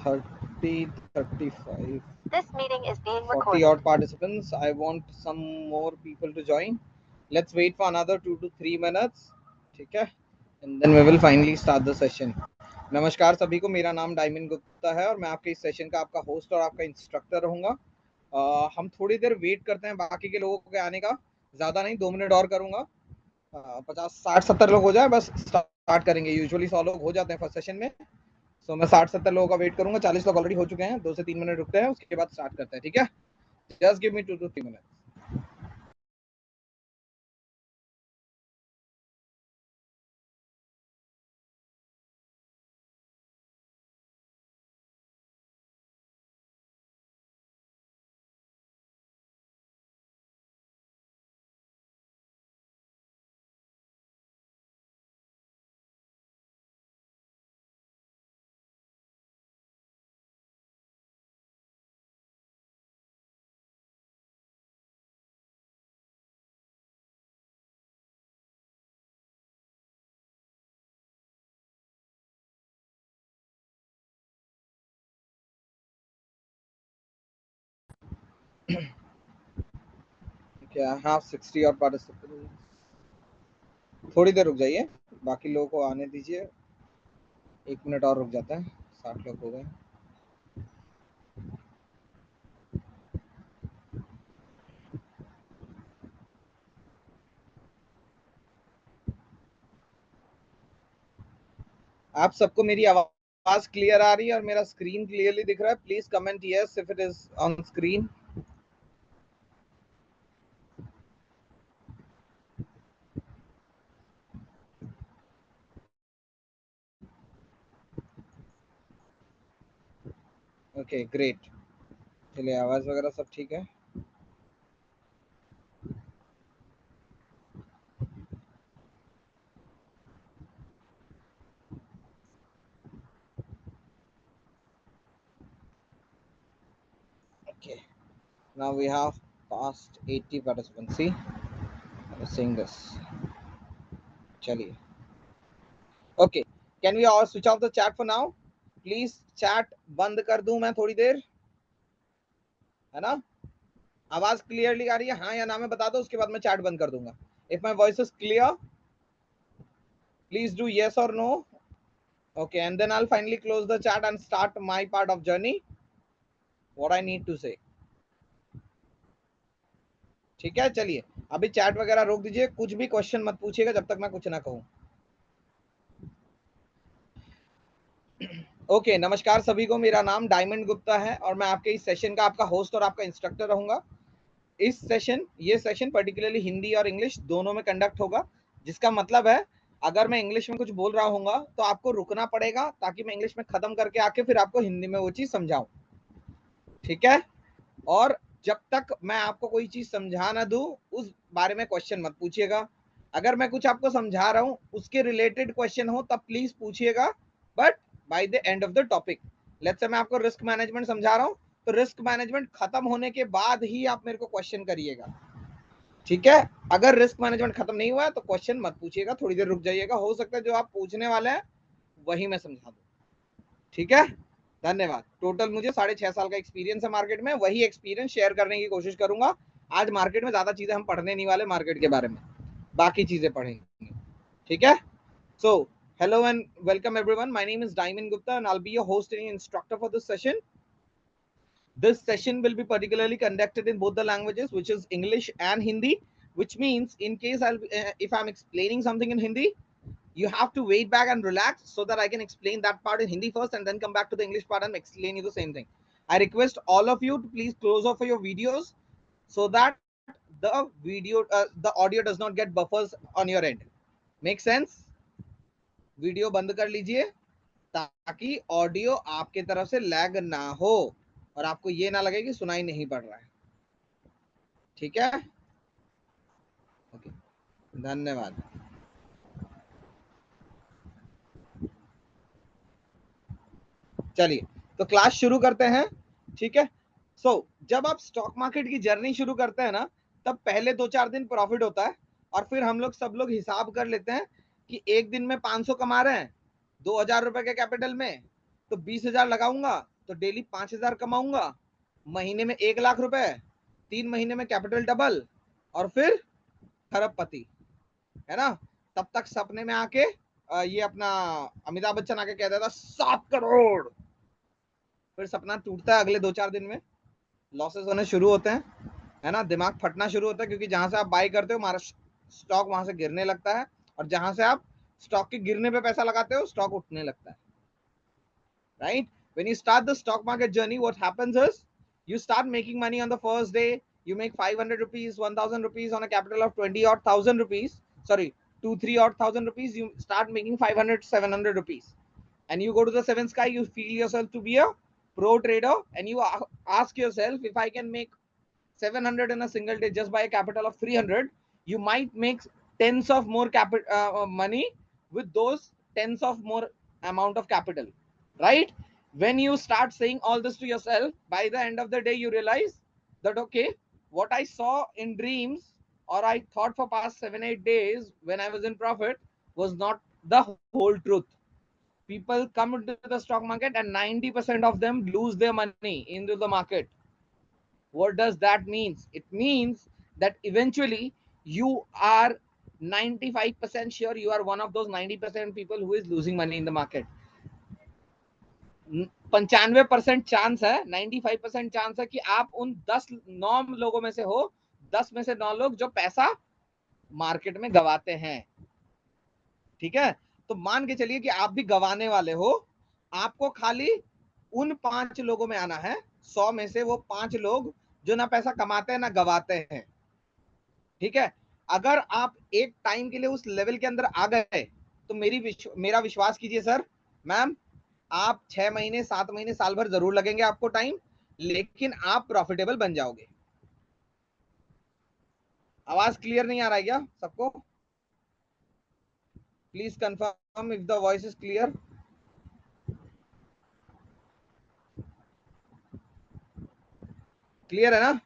30, 35. This meeting is being 40 recorded. odd participants. I want some more people to join. Let's wait for another 2 to 3 minutes. ठीक है, and then we will finally start the session. नमस्कार सभी को, मेरा नाम diamond Gupta है और मैं आपके इस सेशन का आपका होस्ट और आपका इंस्ट्रक्टर रहूँगा। हम थोड़ी देर वेट करते हैं बाकी के लोगों के आने का, ज़्यादा नहीं, 2 मिनट और करूँगा। 50, 60, 70 लोग हो जाए बस स्टार्ट करेंगे। यूजुअली 100 लोग हो जाते हैं फर्स्ट सेशन में, सो मैं 60-70 लोगों का वेट करूंगा। 40 लोग ऑलरेडी हो चुके हैं, 2 से 3 मिनट रुकते हैं, उसके बाद स्टार्ट करते हैं। ठीक है, just give me 2 to 3 minute. क्या हाँ 60 और पार्टिसिपेंट, थोड़ी देर रुक जाइए, बाकी लोगों को आने दीजिए। 1 मिनट और रुक जाते हैं, 60 लोग हो गए। आप सबको मेरी आवाज क्लियर आ रही है और मेरा स्क्रीन क्लियरली दिख रहा है? Please comment yes if it is on screen. Okay great, चलिए आवाज वगैरह सब ठीक है। Okay, now we have past 80 participants. See, I was saying this. चलिए, okay, can we all switch off the chat for now? Please chat बंद कर दूं मैं थोड़ी देर, है ना? आवाज क्लियरली आ रही है, हाँ या ना में बता दो, उसके बाद मैं चैट बंद कर दूंगा। If my voice is clear please do yes or no. Okay, and then I'll finally close the chat and start my part of journey, what I need to say. ठीक है, चलिए अभी चैट वगैरह रोक दीजिए, कुछ भी क्वेश्चन मत पूछिएगा जब तक मैं कुछ ना कहूं। ओके, नमस्कार सभी को, मेरा नाम डायमंड गुप्ता है और मैं आपके इस सेशन का आपका होस्ट और आपका इंस्ट्रक्टर रहूंगा। ये सेशन पर्टिकुलरली हिंदी और इंग्लिश दोनों में कंडक्ट होगा, जिसका मतलब है अगर मैं इंग्लिश में कुछ बोल रहा हूँ तो आपको रुकना पड़ेगा ताकि मैं इंग्लिश में खत्म करके आके फिर आपको हिंदी में वो चीज समझाऊं। ठीक है, और जब तक मैं आपको कोई चीज समझा ना दूं उस बारे में क्वेश्चन मत पूछिएगा। अगर मैं कुछ आपको समझा रहा हूं उसके रिलेटेड क्वेश्चन हो तब प्लीज पूछिएगा, but by the end of the topic. Let's say मैं आपको रिस्क मैनेजमेंट समझा रहा हूं तो रिस्क मैनेजमेंट खत्म होने के बाद ही आप मेरे को क्वेश्चन करिएगा। ठीक है, अगर रिस्क मैनेजमेंट खत्म नहीं हुआ है तो क्वेश्चन मत पूछिएगा, थोड़ी देर रुक जाइएगा, हो सकता है जो आप पूछने वाले हैं वही मैं समझा दूं। ठीक है, धन्यवाद। टोटल मुझे 6.5 साल का एक्सपीरियंस है मार्केट में, वही एक्सपीरियंस शेयर करने की कोशिश करूंगा। आज मार्केट में ज्यादा चीजें हम पढ़ने नहीं वाले मार्केट के बारे में, बाकी चीजें पढ़ेंगे। ठीक है, सो hello and welcome everyone, my name is Diamond Gupta and I'll be your host and instructor for this session. This session will be particularly conducted in both the languages, which is English and Hindi, which means in case if I'm explaining something in Hindi, you have to wait back and relax so that I can explain that part in Hindi first and then come back to the English part and explain you the same thing. I request all of you to please close off your videos so that the audio does not get buffers on your end. Make sense? Video बंद कर लीजिए ताकि audio आपके तरफ से lag ना हो और आपको ये ना लगे कि सुनाई नहीं पड़ रहा है। ठीक है, ओके, धन्यवाद। चलिए तो क्लास शुरू करते हैं। ठीक है, सो जब आप स्टॉक मार्केट की जर्नी शुरू करते हैं ना तब पहले 2-4 दिन प्रॉफिट होता है और फिर हम लोग सब लोग हिसाब कर लेते हैं कि एक दिन में 500 कमा रहे हैं 2000 रुपए के कैपिटल में, तो 20,000 लगाऊंगा तो डेली 5,000 कमाऊंगा, महीने में 1 लाख रुपए, 3 महीने में कैपिटल डबल, और फिर खरबपति, है ना। तब तक सपने में आके ये अपना अमिताभ बच्चन आके कहता था 7 करोड़, फिर सपना टूटता है अगले 2-4 दिन में, लॉसेस होने शुरू होते हैं, है ना, दिमाग फटना शुरू होता है, क्योंकि जहां से आप बाय करते हो हमारा स्टॉक वहां से गिरने लगता है, और जहां से आप स्टॉक के गिरने पे पैसा लगाते हो स्टॉक उठने लगता है, right. When you start the stock market journey, what happens is you start making money on the first day. You make 500 rupees, 1,000 rupees on a capital of 20 odd thousand rupees. Sorry, 2-3 odd thousand rupees. You start making 500 700 rupees, and you go to the seventh sky. You feel yourself to be a pro trader, and you ask yourself, if I can make 700 in a single day just by a capital of 300, you might make tens of more money with those tens of more amount of capital, right? When you start saying all this to yourself, by the end of the day you realize that, okay, what I saw in dreams, or I thought for past 7-8 days when I was in profit, was not the whole truth. People come into the stock market and 90% of them lose their money into the market. What does that mean? It means that eventually you are 95% sure you are one of those 90% people who is losing money in the market. 95% chance है, 95% chance है कि आप उन 9 लोगों में से हो, 10 में से 9 लोग जो पैसा मार्केट में गवाते हैं, ठीक है। तो मान के चलिए कि आप भी गवाने वाले हो, आपको खाली उन 5 लोगों में आना है, 100 में से वो 5 लोग जो ना पैसा कमाते हैं ना गवाते हैं, ठीक है। अगर आप एक टाइम के लिए उस लेवल के अंदर आ गए तो मेरा विश्वास कीजिए सर, मैम, आप 6 महीने 7 महीने साल भर जरूर लगेंगे आपको टाइम, लेकिन आप प्रॉफिटेबल बन जाओगे। आवाज क्लियर नहीं आ रहा है क्या सबको? Please confirm if the voice is clear. Clear है ना?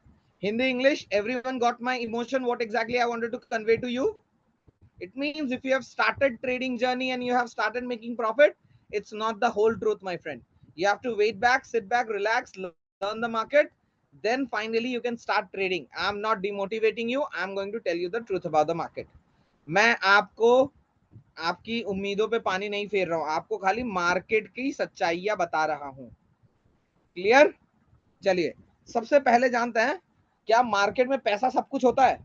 Hindi English everyone got my emotion, what exactly I wanted to convey to you? It means if you have started trading journey and you have started making profit, it's not the whole truth, my friend. You have to wait back, sit back, relax, learn the market. Then finally you can start trading. I'm not demotivating you. I'm going to tell you the truth about the market. मैं आपको आपकी उम्मीदों पे पानी नहीं फेर रहा हूं, आपको खाली मार्केट की सच्चाइयां बता रहा हूं। क्लियर? चलिए सबसे पहले जानते हैं, क्या मार्केट में पैसा सब कुछ होता है?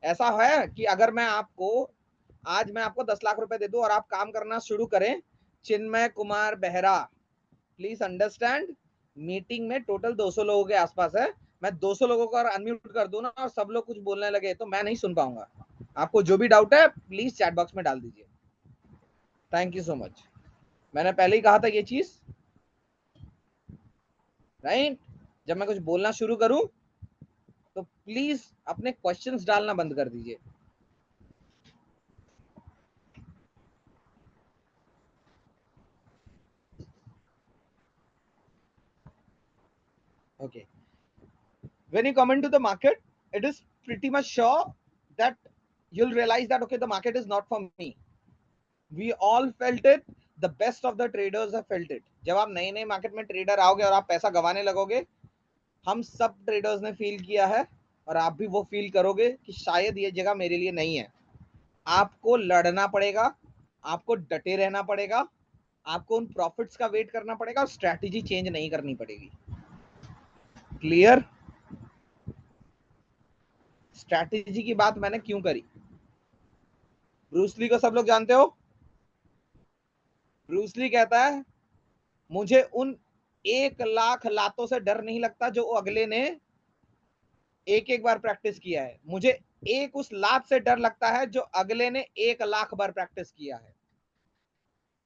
ऐसा है कि अगर मैं आपको आज मैं आपको 10 लाख रुपए दे दूं और आप काम करना शुरू करें? Chinmay Kumar Behera, please understand, meeting में टोटल 200 लोगों के आसपास है, मैं 200 लोगों को अनम्यूट कर दूं ना और सब लोग कुछ बोलने लगे तो मैं नहीं सुन पाऊंगा। आपको जो भी डाउट है प्लीज चैट बॉक्स में डाल दीजिए। Thank you so much. मैंने पहले ही कहा था ये चीज, राइट? जब मैं कुछ बोलना शुरू करूं तो प्लीज अपने क्वेश्चंस डालना बंद कर दीजिए। Okay. When you come into the market, it is pretty much sure that you'll realize that, okay, the market is not for me. We all felt it. The best of the traders have felt it. जब आप नए नए market में trader आओगे और आप पैसा गंवाने लगोगे, हम सब ट्रेडर्स ने फील किया है और आप भी वो फील करोगे कि शायद ये जगह मेरे लिए नहीं है। आपको लड़ना पड़ेगा, आपको डटे रहना पड़ेगा, आपको उन प्रॉफिट्स का वेट करना पड़ेगा और स्ट्रैटेजी चेंज नहीं करनी पड़ेगी। क्लियर? स्ट्रैटेजी की बात मैंने क्यों करी? ब्रूस ली को सब लोग जानते हो? ब्रूस ली कहता है, मुझे उन 1 लाख लातों से डर नहीं लगता जो अगले ने एक एक बार प्रैक्टिस किया है, मुझे एक उस लात से डर लगता है जो अगले ने 1 लाख बार प्रैक्टिस किया है।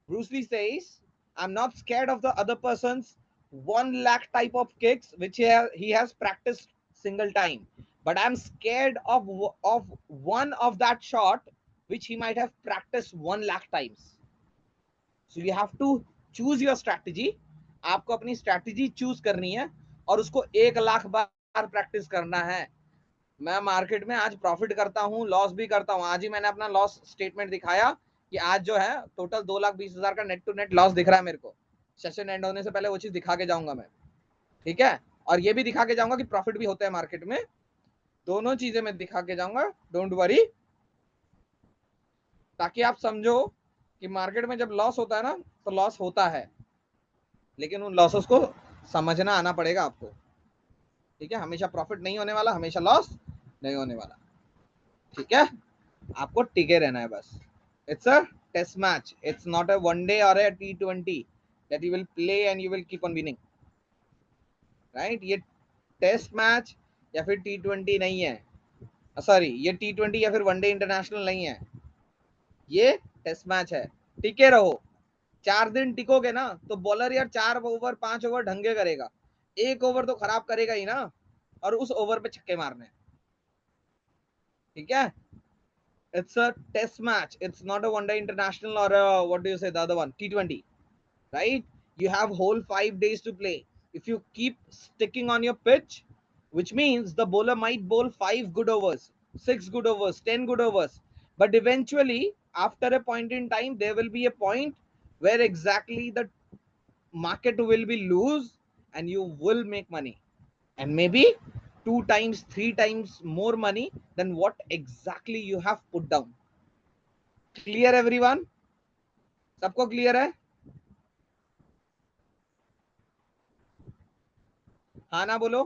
Bruce Lee says, I'm not scared of the other person's 1 lakh type of kicks which he has practiced single time, but I'm scared of one of that shot which he might have practiced 1 lakh times. So you have to choose your strategy. आपको अपनी strategy choose करनी है और उसको 1 लाख बार practice करना है। मैं market में आज प्रॉफिट करता हूँ, लॉस भी करता हूँ। आज ही मैंने अपना लॉस स्टेटमेंट दिखाया कि आज जो है टोटल 2,20,000 का नेट टू नेट लॉस दिख रहा है मेरे को। सेशन एंड होने से पहले वो चीज दिखा के जाऊंगा मैं, ठीक है। और ये भी दिखा के जाऊंगा कि प्रॉफिट भी होता है मार्केट में, दोनों चीजें मैं दिखा के जाऊंगा, डोंट वरी, ताकि आप समझो कि मार्केट में जब लॉस होता है ना तो लॉस होता है, लेकिन उन लॉसेस को समझना आना पड़ेगा आपको, ठीक है। हमेशा प्रॉफिट नहीं होने वाला, हमेशा लॉस नहीं होने वाला, ठीक है। आपको टिके रहना है बस। It's a test match, it's not a one day or a T20 that you will play and you will keep on winning, right. ये टेस्ट मैच या फिर T20 नहीं है, सॉरी ये T20 या फिर वनडे इंटरनेशनल नहीं है, ये टेस्ट मैच है। टिके रहो, 4 दिन टिकोगे ना तो बॉलर यार 4 ओवर 5 ओवर ढंगे करेगा, 1 ओवर तो खराब करेगा ही ना, और उस ओवर पे छक्के मारने, ठीक है। It's a test match. It's not a one day international or a, what do you say, the other one, T20, right? You have whole 5 days to play. If you keep sticking on your pitch, which means the bowler might bowl 5 good overs, 6 good overs, 10 good overs, but eventually, after a point in time, there will be a point where exactly the market will be loose and you will make money, and maybe 2 times, 3 times more money than what exactly you have put down. Clear everyone, सबको clear है? हाँ ना बोलो,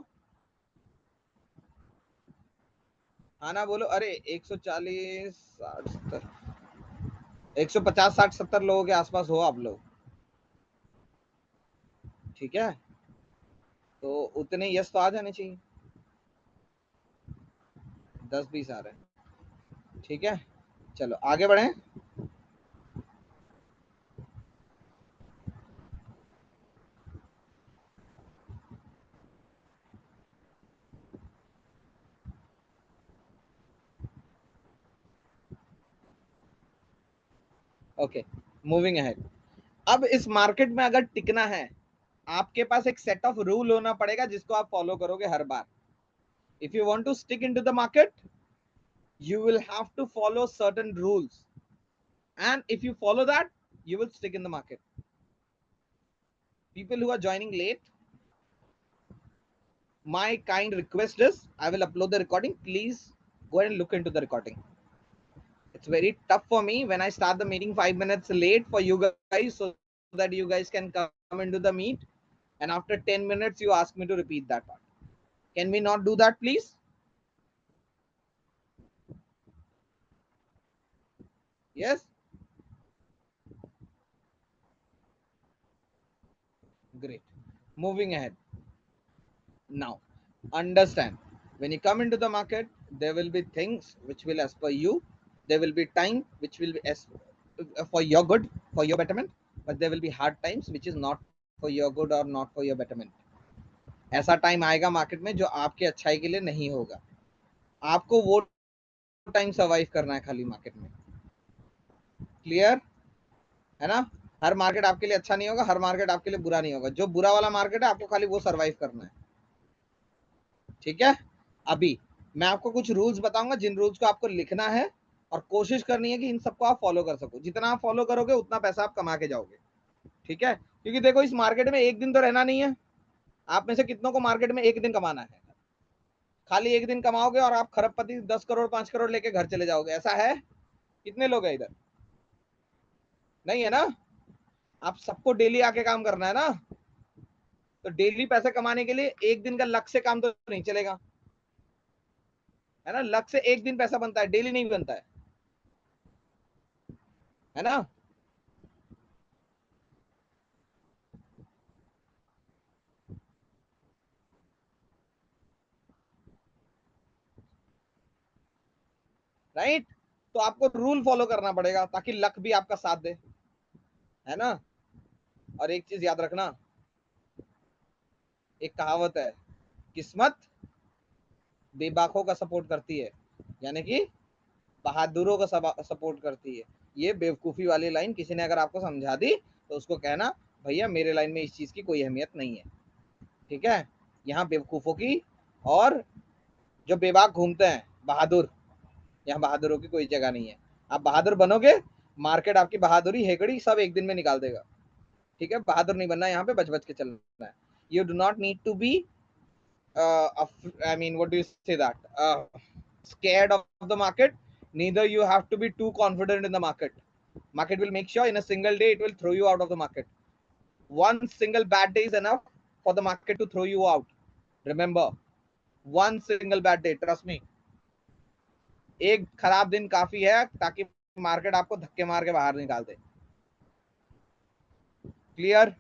हाँ ना बोलो। अरे 140 60 70, 150 60 70 लोगों के आसपास हो आप लोग, ठीक है। तो उतने यस तो आ जाने चाहिए, 10 20 आ रहे हैं, ठीक है। चलो आगे बढ़े। Okay, moving ahead. अब इस मार्केट में अगर टिकना है, आपके पास एक सेट ऑफ रूल होना पड़ेगा जिसको आप फॉलो करोगे हर बार। If you want to stick into the market, you will have to follow certain rules, and if you follow that, you will stick in the market. People who are joining late, my kind request is I will upload the recording. Please go ahead and look into the recording. It's very tough for me when I start the meeting 5 minutes late for you guys so that you guys can come into the meet. And after 10 minutes, you ask me to repeat that part. Can we not do that, please? Yes? Great. Moving ahead. Now, understand, when you come into the market, there will be things which will as per you, there will be time which will be as for your good, for your betterment, but there will be hard times which is not for your good or not for your betterment. ऐसा time आएगा market में जो आपके अच्छाई के लिए नहीं होगा, आपको वो टाइम सर्वाइव करना है खाली मार्केट में, क्लियर है ना। हर मार्केट आपके लिए अच्छा नहीं होगा, हर मार्केट आपके लिए बुरा नहीं होगा, जो बुरा वाला मार्केट है आपको खाली वो सर्वाइव करना है, ठीक है। अभी मैं आपको कुछ रूल्स बताऊंगा, जिन रूल्स को आपको लिखना है और कोशिश करनी है कि इन सबको आप फॉलो कर सको। जितना आप फॉलो करोगे उतना पैसा आप कमा के जाओगे, ठीक है। क्योंकि देखो इस मार्केट में एक दिन तो रहना नहीं है, आप में से कितनों को मार्केट में एक दिन कमाना है? खाली एक दिन कमाओगे और आप खरबपति 10 करोड़ 5 करोड़ लेके घर चले जाओगे, ऐसा है? कितने लोग हैं इधर? नहीं है ना। आप सबको डेली आके काम करना है ना, तो डेली पैसे कमाने के लिए एक दिन का लक से काम तो नहीं चलेगा, है ना। लक से एक दिन पैसा बनता है, डेली नहीं बनता है ना। राइट। तो आपको रूल फॉलो करना पड़ेगा ताकि लक भी आपका साथ दे, है ना। और एक चीज याद रखना, एक कहावत है, किस्मत बेबाकों का सपोर्ट करती है, यानी कि बहादुरों का सपोर्ट करती है। ये बेवकूफी वाली लाइन किसी ने अगर आपको समझा दी तो उसको कहना भैया मेरे लाइन में इस चीज की कोई अहमियत नहीं है, ठीक है। यहाँ बेवकूफों की और जो बेबाक घूमते हैं बहादुर, यहाँ बहादुरों की कोई जगह नहीं है। आप बहादुर बनोगे, मार्केट आपकी बहादुरी हेकड़ी सब एक दिन में निकाल देगा, ठीक है, बहादुर नहीं बनना, यहाँ पे बच बच के चलना है. You do not need to be I mean, what do you say that? Scared of the market. Neither you have to be too confident in the market. Market will make sure in a single day it will throw you out of the market. One single bad day is enough for the market to throw you out. Remember, one single bad day. Trust me. एक खराब दिन काफी है ताकि market आपको धक्के मार के बाहर निकाल दे. Clear?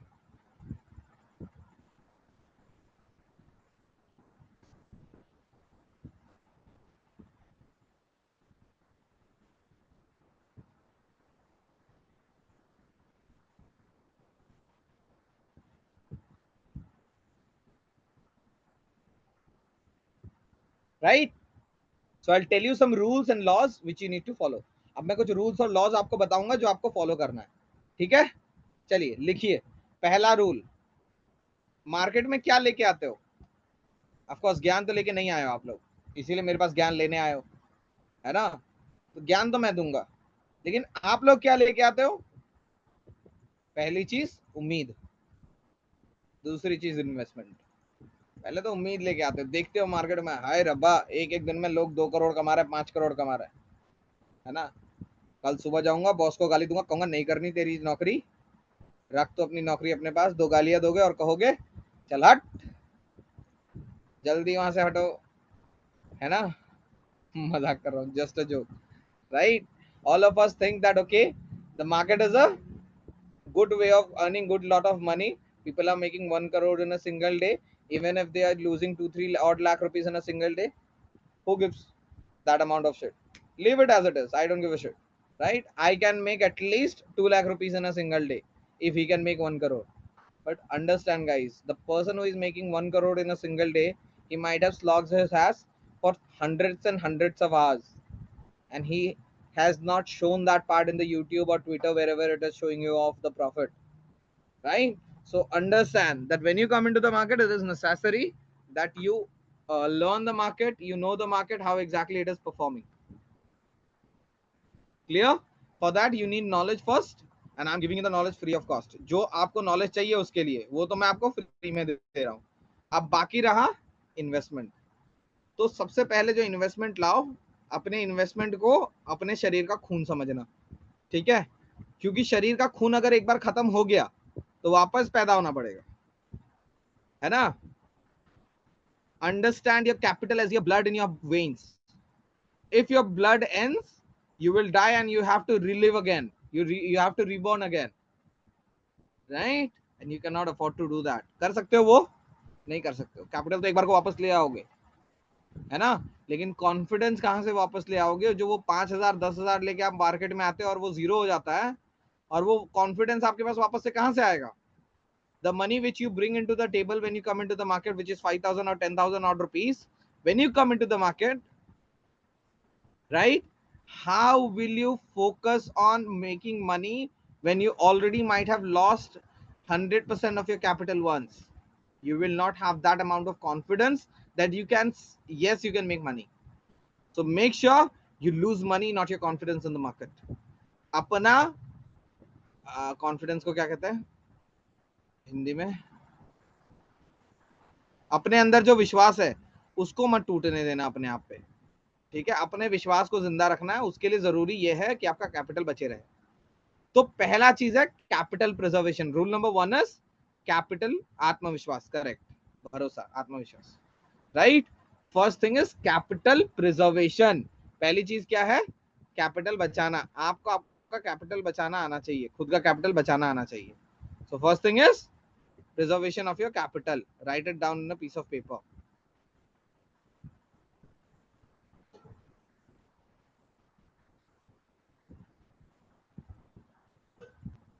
Right. So I tell you some rules and laws which you need to follow. अब मैं कुछ रूल्स और लॉज आपको बताऊंगा जो आपको फॉलो करना है. ठीक है, चलिए लिखिए. पहला रूल, मार्केट में क्या लेके आते हो? ऑफ कोर्स ज्ञान तो लेके नहीं आए हो आप लोग, इसीलिए मेरे पास ज्ञान लेने आए हो, है ना? तो ज्ञान तो मैं दूंगा, लेकिन आप लोग क्या लेके आते हो? पहली चीज उम्मीद, दूसरी चीज इन्वेस्टमेंट. पहले तो उम्मीद लेके आते हो. देखते हो मार्केट में, हाय रब्बा, एक एक दिन में लोग 2 करोड़ कमा रहे हैं, 5 करोड़ कमा रहे हैं, है ना? कल सुबह जाऊंगा, बॉस को गाली दूंगा, कहूंगा नहीं करनी तेरी नौकरी, रख तो अपनी नौकरी अपने पास. 2 गालियां दोगे और कहोगे चल हट, जल्दी वहां से हटो, है ना? मजाक कर रहा हूँ, just a joke. Right, all of us think that okay, the market is a good way of earning good lot of money. People are making 1 crore in a single day, even if they are losing 2 3 odd lakh rupees in a single day. Who gives that amount of shit? Leave it as it is. I don't give a shit. Right, I can make at least 2 lakh rupees in a single day if he can make 1 crore. But understand guys, the person who is making 1 crore in a single day, he might have slogged his ass for hundreds and hundreds of hours, and he has not shown that part in the YouTube or Twitter, wherever it is showing you off the profit, right? So understand that when you come into the market, it is necessary that you learn the market, you know the market, how exactly it is performing. Clear? For that you need knowledge first, and I'm giving you the knowledge free of cost. जो आपको knowledge चाहिए उसके लिए वो तो मैं आपको free में दे रहा हूँ. अब बाकी रहा इन्वेस्टमेंट. तो सबसे पहले जो इन्वेस्टमेंट लाओ, अपने इन्वेस्टमेंट को अपने शरीर का खून समझना. ठीक है, क्योंकि शरीर का खून अगर एक बार खत्म हो गया तो वापस पैदा होना पड़ेगा, है ना? Understand your capital as your blood in your veins. if your blood ends, you will die and you have to relive again. You have to reborn again, right? And you cannot afford to do that. कर सकते हो वो? नहीं कर सकते हो. Capital तो एक बार को वापस ले आओगे, है ना? लेकिन कॉन्फिडेंस कहां से वापस ले आओगे? जो वो 5,000 10,000 लेके आप मार्केट में आते हो और वो जीरो हो जाता है, और वो कॉन्फिडेंस आपके पास वापस से कहां से आएगा? The money which you bring into the table when you come into the market, which is 5,000 or 10,000 odd rupees, when you come into the market, right? How will you focus on making money when you already might have lost 100% of your capital once? You will not have that amount of confidence that you can, yes, you can make money. So make sure you lose money, not your confidence in the market. अपना confidence को क्या कहते हैं हिंदी में? अपने अंदर जो विश्वास है उसको मत टूटने देना अपने आप पे. ठीक है, अपने विश्वास को जिंदा रखना है. उसके लिए जरूरी यह है कि आपका कैपिटल बचे रहे. तो पहला चीज है capital preservation. Rule number 1 is capital, आत्मविश्वास. करेक्ट, भरोसा, आत्मविश्वास. Right, first thing is capital preservation. पहली चीज क्या है? कैपिटल बचाना. आपको आपका कैपिटल बचाना आना चाहिए, खुद का कैपिटल बचाना आना चाहिए. So first thing is preservation of your capital. Write it down in a piece of paper.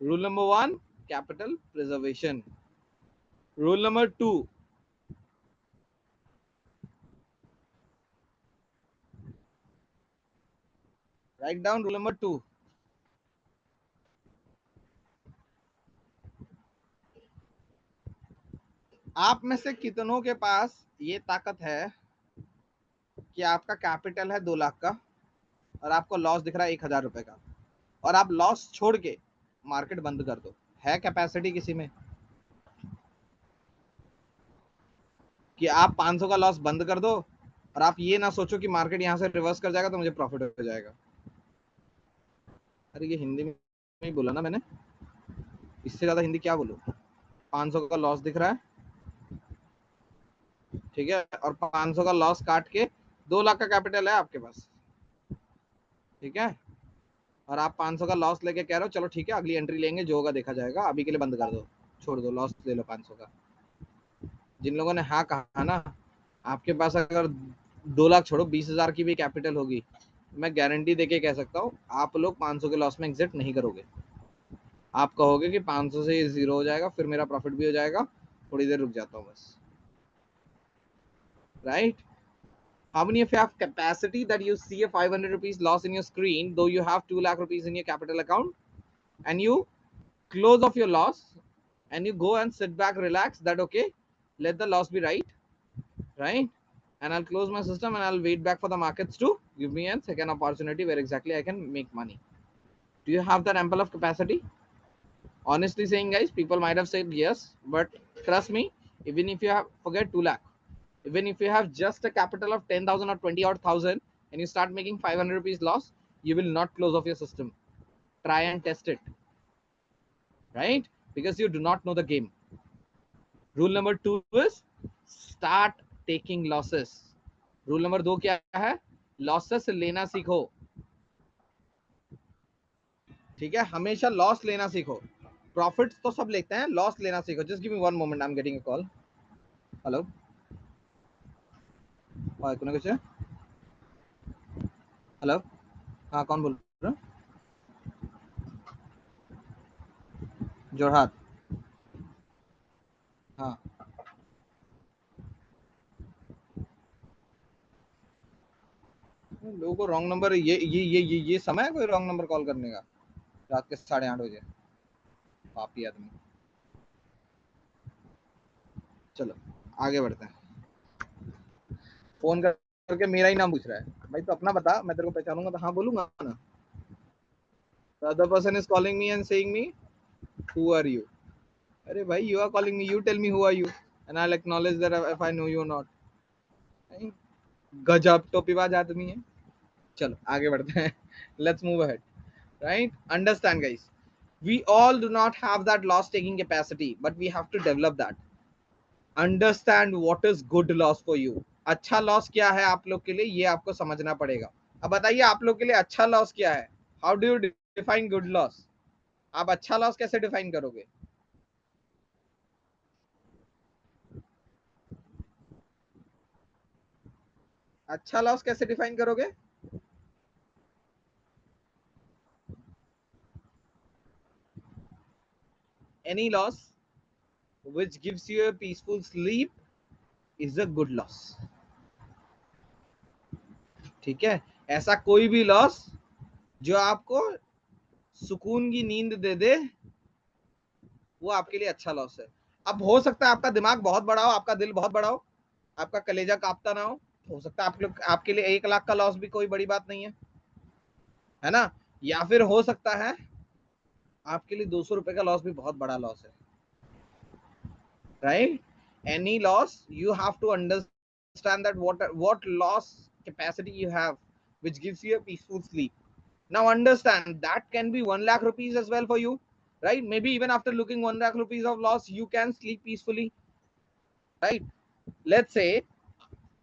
Rule number 1, capital preservation. Rule number 2, write down rule number 2. आप में से कितनों के पास ये ताकत है कि आपका कैपिटल है 2 लाख का और आपको लॉस दिख रहा है 1,000 रुपए का, और आप लॉस छोड़ के मार्केट बंद कर दो? है कैपेसिटी किसी में कि आप 500 का लॉस बंद कर दो और आप ये ना सोचो कि मार्केट यहाँ से रिवर्स कर जाएगा तो मुझे प्रॉफिट हो जाएगा। अरे ये हिंदी में ही बोला ना मैंने, इससे ज्यादा हिंदी क्या बोलूं। 500 का लॉस दिख रहा है, ठीक है, और 500 का लॉस काट के 2 लाख का कैपिटल है आपके पास, ठीक है, और आप 500 का लॉस लेके कह रहे हो चलो ठीक है अगली एंट्री लेंगे, जो होगा देखा जाएगा, अभी के लिए बंद कर दो, छोड़ दो, लॉस ले लो 500 का। जिन लोगों ने हाँ कहा ना, आपके पास अगर 2 लाख छोड़ो 20,000 की भी कैपिटल होगी, मैं गारंटी देके कह सकता हूँ आप लोग 500 के लॉस में एग्जिट नहीं करोगे। आप कहोगे कि 500 से ये जीरो हो जाएगा, फिर मेरा प्रॉफिट भी हो जाएगा, थोड़ी देर रुक जाता हूँ बस, right. How many of you have capacity that you see a 500 rupees loss in your screen, though you have 2 lakh rupees in your capital account, and you close off your loss and you go and sit back, relax, that okay, let the loss be right, and I'll close my system and I'll wait back for the markets to give me a second opportunity where exactly I can make money. Do you have that ample of capacity? Honestly saying, guys, people might have said yes, but trust me, even if you have, forget 2 lakh, even if you have just a capital of 10,000 or 20 odd thousand and you start making 500 rupees loss, you will not close off your system. Try and test it, right? Because you do not know the game. Rule number 2 is start taking losses. Rule number 2 क्या है? Losses लेना सीखो, ठीक है, हमेशा loss लेना सीखो। Profit तो सब लेते हैं, लॉस लेना सीखो। Just give me 1 moment, I am getting a call. Hello, कोने कुछ है? हेलो, हाँ कौन बोल रहा है? जोरहाट, हाँ। लोगों को रॉन्ग नंबर, ये समय है कोई रॉन्ग नंबर कॉल करने का रात के 8:30 बजे? पापी आदमी। चलो आगे बढ़ते हैं। फोन करके मेरा ही नाम पूछ रहा है भाई, तो अपना बता, मैं तेरे को पहचानूंगा तो हाँ बोलूंगा ना। The other person is calling me and saying me, who are you? अरे भाई, you are calling me, you tell me who are you and I'll acknowledge that if I know you or not. गजब टोपीबाज आदमी है। चलो आगे बढ़ते हैं। Let's move ahead, right? Understand guys, we all do not have that loss taking capacity, but we have to develop that. Understand what is good loss for you. अच्छा loss क्या है आप लोग के लिए, ये आपको समझना पड़ेगा। अब बताइए आप लोग के लिए अच्छा लॉस क्या है? How do you define good loss? आप अच्छा लॉस कैसे डिफाइन करोगे? अच्छा लॉस कैसे डिफाइन करोगे? Any loss which gives you a peaceful sleep is a good loss, ठीक है। ऐसा कोई भी लॉस जो आपको सुकून की नींद दे दे, वो आपके लिए अच्छा लॉस है। अब हो सकता है आपका दिमाग बहुत बड़ा हो, आपका दिल बहुत बड़ा हो, आपका कलेजा कांपता ना हो सकता है आप लोग, आपके लिए 1 लाख का लॉस भी कोई बड़ी बात नहीं है ना। या फिर हो सकता है आपके लिए 200 रुपए का लॉस भी बहुत बड़ा लॉस है, right. Any loss you have to understand that what loss capacity you have which gives you a peaceful sleep. Now understand that can be 1 lakh rupees as well for you, right? Maybe even after looking 1 lakh rupees of loss you can sleep peacefully, right? Let's say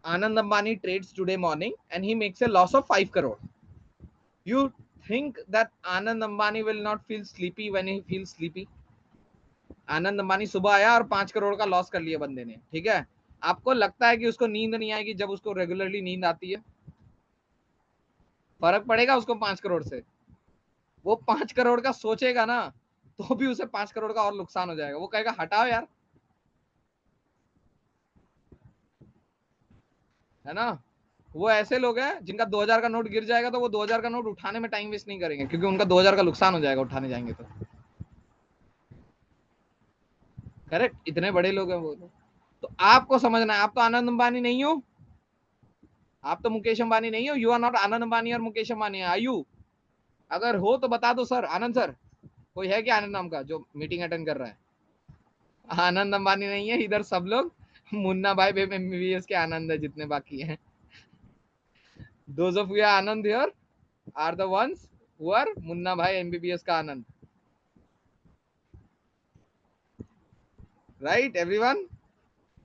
Anand Ambani trades today morning and he makes a loss of 5 crore. You think that Anand Ambani will not feel sleepy when he feels sleepy? आनंद अंबानी सुबह आया और 5 करोड़ का loss कर लिया बंदे ने, ठीक है। आपको लगता है कि उसको नींद नहीं आएगी जब उसको रेगुलरली नींद आती है? फर्क पड़ेगा उसको 5 करोड़ से? वो 5 करोड़ का सोचेगा ना तो भी उसे 5 करोड़ का और नुकसान हो जाएगा, वो कहेगा हटाओ यार, है ना। वो ऐसे लोग हैं जिनका 2000 का नोट गिर जाएगा तो वो 2000 का नोट उठाने में टाइम वेस्ट नहीं करेंगे, क्योंकि उनका 2000 का नुकसान हो जाएगा उठाने जाएंगे तो। करेक्ट, इतने बड़े लोग हैं वो। तो आपको समझना है, आप तो आनंद अंबानी नहीं हो, आप तो मुकेश अंबानी नहीं हो। यू आर नॉट आनंद अंबानी और मुकेश अंबानी, आर यू? अगर हो तो बता दो सर, आनंद सर कोई है क्या आनंद नाम का जो मीटिंग अटेंड कर रहा है? आनंद अंबानी नहीं है इधर, सब लोग मुन्ना भाई एमबीबीएस के आनंद है जितने बाकी हैं. Those of you are Anand here are the ones who are Munna भाई एमबीबीएस का आनंद. Right everyone?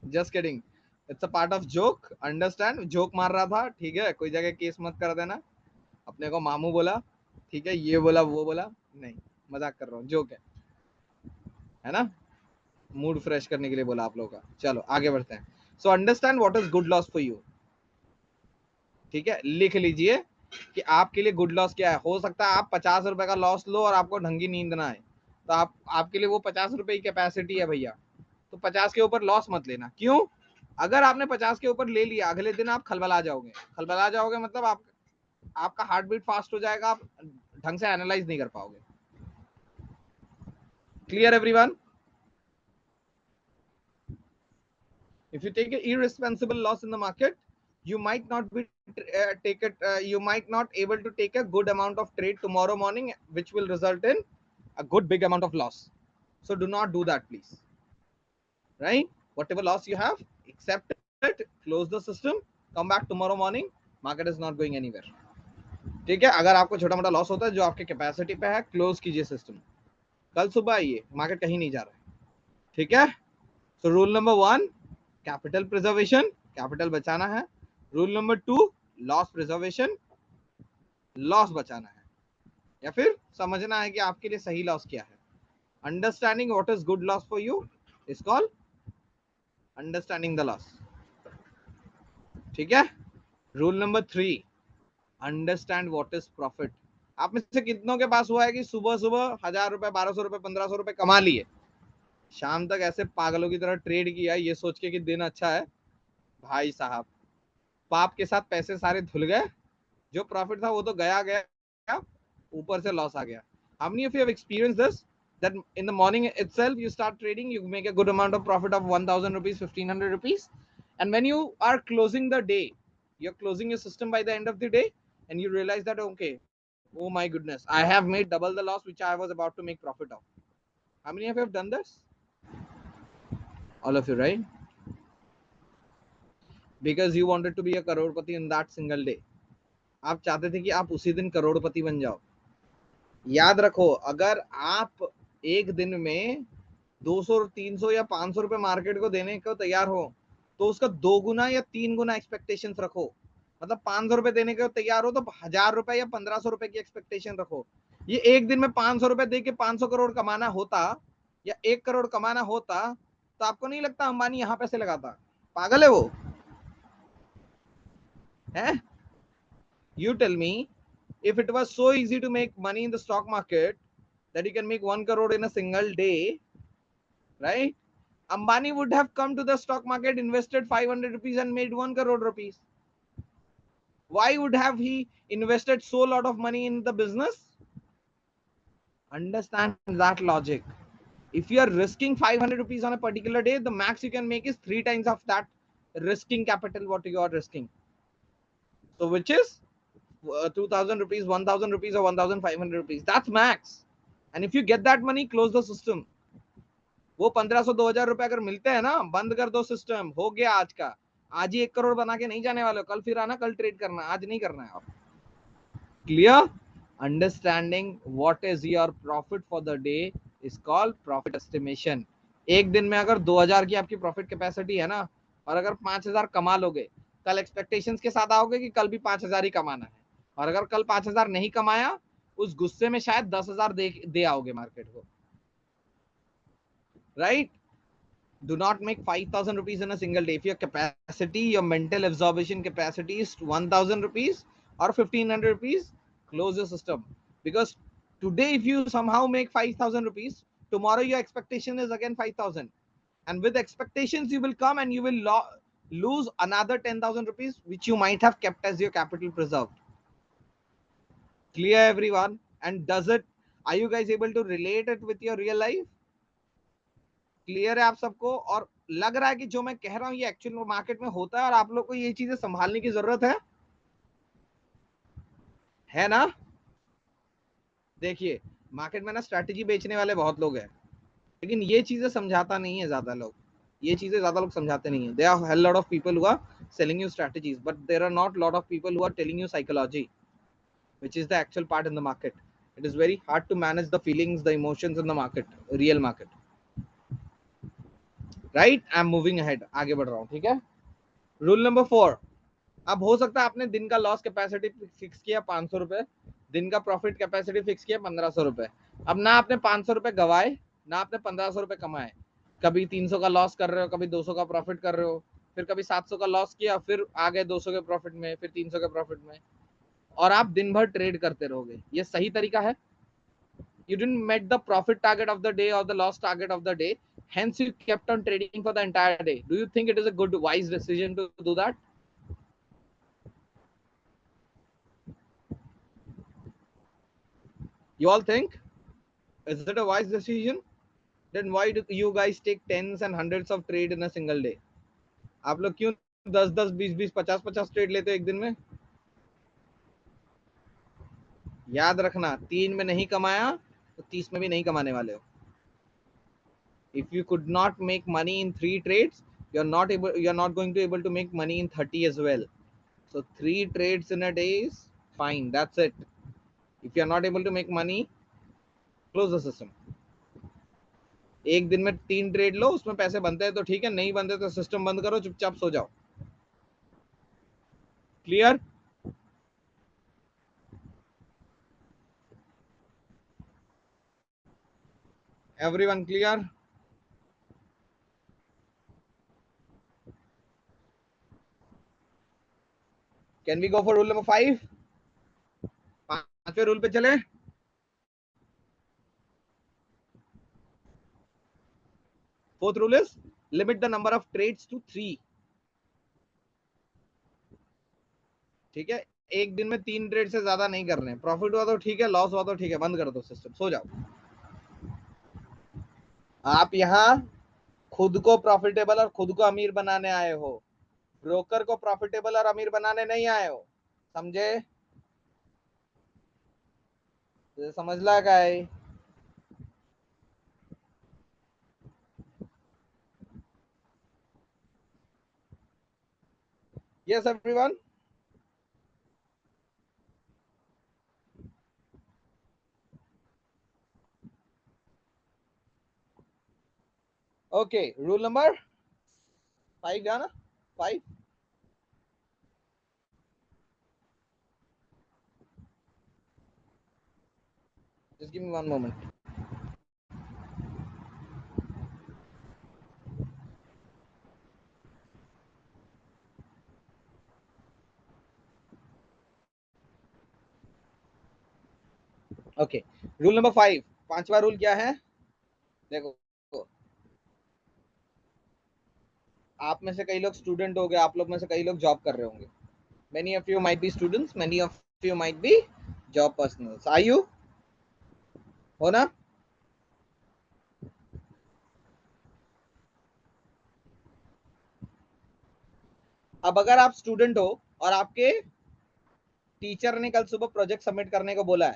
Just kidding. It's a part of joke. Understand? Joke मार रहा था, ठीक है, कोई जगह केस मत कर देना. अपने को मामू बोला, ठीक है, ये बोला वो बोला, नहीं, मजाक कर रहा हूँ, जोक है ना. मूड फ्रेश करने के लिए बोला आप लोगों का. चलो आगे बढ़ते हैं. So understand what is good loss for you. ठीक है, लिख लीजिए कि आपके लिए गुड लॉस क्या है. हो सकता है आप 50 रुपए का लॉस लो और आपको ढंगी नींद ना आए, तो आपके लिए वो 50 रुपए की कैपेसिटी है भैया. तो 50 के ऊपर लॉस मत लेना. क्यों? अगर आपने 50 के ऊपर ले लिया, अगले दिन आप खलबला जाओगे. खलबला जाओगे मतलब आपका हार्ट बीट फास्ट हो जाएगा, आप ढंग से एनालाइज नहीं कर पाओगे. Clear everyone? If you take an irresponsible loss in the market, you might not be you might not able to take a good amount of trade tomorrow morning, which will result in a good big amount of loss. So do not do that, please. Right? Whatever loss you have, accept it, close the system, come back tomorrow morning. Market is not going anywhere. ठीक है, अगर आपको छोटा मोटा loss होता है जो आपके कैपेसिटी पे है, क्लोज कीजिए सिस्टम. कल सुबह आइए, मार्केट कहीं नहीं जा रहा है. ठीक है. So rule number 1, capital preservation, capital बचाना है. Rule number 2, loss preservation, loss बचाना है, या फिर समझना है कि आपके लिए सही लॉस क्या है. Understanding what is good loss for you is called understanding the loss. ठीक है. Rule number 3, understand what is profit. आप में से कितनों के पास हुआ है कि सुबह सुबह 1000 रुपए, 1200 रुपए, 1500 रुपए कमा लिए, शाम तक ऐसे पागलों की तरह ट्रेड किया ये सोच के कि दिन अच्छा है? भाई साहब, पाप के साथ पैसे सारे धुल गए. जो प्रॉफिट था वो तो गया गया, ऊपर से लॉस आ गया. How many of you have experienced this? That in the morning itself you start trading, you make a good amount of profit of 1000 rupees, 1500 rupees, and when you are closing the day, you're closing your system by the end of the day, and you realize that okay, oh my goodness, I have made double the loss which I was about to make profit of. How many of you have done this? All of you, right? Because you wanted to be a crorepati in that single day. आप चाहते थे कि आप उसी दिन करोड़पति बन जाओ. याद रखो, अगर आप एक दिन में 200, 300 या 500 रुपए मार्केट को देने को तैयार हो, तो उसका 2 गुना या 3 गुना एक्सपेक्टेशंस रखो. मतलब 500 रुपए देने को तैयार हो तो 1000 रुपए या 1500 रुपए की एक्सपेक्टेशन रखो. ये एक दिन में 500 रुपए दे के 500 करोड़ कमाना होता या 1 करोड़ कमाना होता, तो आपको नहीं लगता अंबानी यहां पैसे लगाता? पागल है वो है. You tell me, if it was so easy to make money in the stock market that you can make 1 crore in a single day, right? Ambani would have come to the stock market, invested 500 rupees and made 1 crore rupees. Why would have he invested so lot of money in the business? Understand that logic. If you are risking 500 rupees on a particular day, the max you can make is 3 times of that risking capital what you are risking. So which is 2000 rupees, 1000 rupees or 1500 rupees. That's max. And if you get that money, close the system. वो 1500 2000 रुपए अगर मिलते हैं ना, बंद कर दो system. हो गया आज का. आज ही 1 करोड़ बना के नहीं जाने वाले हो. कल फिर आना, कल ट्रेड करना, आज नहीं करना है. आप clear? Understanding what is your profit for the day is called profit estimation. एक दिन में अगर 2000 की आपकी प्रॉफिट कैपेसिटी है ना, और अगर 5000 कमा लोगे, कल एक्सपेक्टेशंस के साथ आओगे कि कल भी 5000 ही कमाना है, और अगर कल 5000 नहीं कमाया, उस गुस्से में शायद 10,000 दे आओगे मार्केट को. Right? Do not make 5,000 rupees in a single day. If your capacity, your mental absorption capacity is 1,000 rupees or 1,500 rupees, close your system. Because today, if you somehow make 5,000 rupees, tomorrow your expectation is again 5,000. And with expectations, you will come and you will lose another 10,000 rupees, which you might have kept as your capital preserved. Clear, everyone? And are you guys able to relate it with your real life? Clear है आप सबको? और लग रहा है कि जो मैं कह रहा हूं ये एक्चुअल मार्केट में होता है और आप लोग को ये चीजें संभालने की जरूरत है ना? देखिए, मार्केट में ना स्ट्रैटेजी बेचने वाले बहुत लोग हैं, लेकिन ये चीजें समझाता नहीं है ज्यादा लोग, ये चीजें ज्यादा लोग समझाते नहीं है. There are a lot of people who are selling you strategies, but there are not lot of people who are telling you psychology, which is the actual part in the market. It is very hard to manage the feelings, the emotions in the market, real market. Right? I'm moving ahead. आगे बढ़ रहा हूँ. ठीक है. Rule number 4. अब हो सकता है आपने दिन का लॉस कैपेसिटी फिक्स किया 500 रुपए, दिन का प्रॉफिट कैपेसिटी फिक्स किया 1500 रुपए. अब ना आपने 500 रुपए गवाए, ना आपने 1500 रुपए कमाए. कभी 300 का लॉस कर रहे हो, कभी 200 का प्रॉफिट कर रहे हो, फिर कभी 700 का लॉस किया, फिर आ गए 200 के प्रॉफिट में, फिर 300 के प्रॉफिट में, और आप दिन भर ट्रेड करते रहोगे. ये सही तरीका है? You didn't met the profit target of the day or the loss target of the day, hence you kept on trading for the entire day. Do you think it is a good wise decision to do that? You all think? Is it a wise decision? Then why do you guys take tens and hundreds of trade in a single day? आप लोग क्यों 10-10, 20-20, 50-50 trade लेते हो एक दिन में? याद रखना, 3 में नहीं कमाया तो 30 में भी नहीं कमाने वाले हो. If you could not make money in 3 trades, you're not going to able to make money in 30 as well. So 3 trades in a day is fine. That's it. If you're not able to make money, close the system. एक दिन में 3 trade लो, उसमें पैसे बनते हैं तो ठीक है, नहीं बनते तो सिस्टम बंद करो, चुपचाप सो जाओ. Clear? Everyone clear? Can we go for rule number 5? 5वें रूल पे चले. Fourth rule is limit the number of trades to 3. ठीक है, एक दिन में 3 ट्रेड से ज्यादा नहीं करने. प्रॉफिट हुआ तो ठीक है, लॉस हुआ तो ठीक है, बंद कर दो सिस्टम, सो जाओ. आप यहाँ खुद को प्रॉफिटेबल और खुद को अमीर बनाने आए हो, ब्रोकर को प्रॉफिटेबल और अमीर बनाने नहीं आए हो. समझे? समझ ला गाय? Yes, everyone. Okay, rule number 5 gana 5. Just give me one moment. Okay, rule number 5. पांचवा रूल क्या है? देखो, आप में से कई लोग स्टूडेंट हो गए, आप लोग में से कई लोग जॉब कर रहे होंगे. Many of you might be students, many of you might be job personals. Are you? हो ना? अब अगर आप स्टूडेंट हो और आपके टीचर ने कल सुबह प्रोजेक्ट सबमिट करने को बोला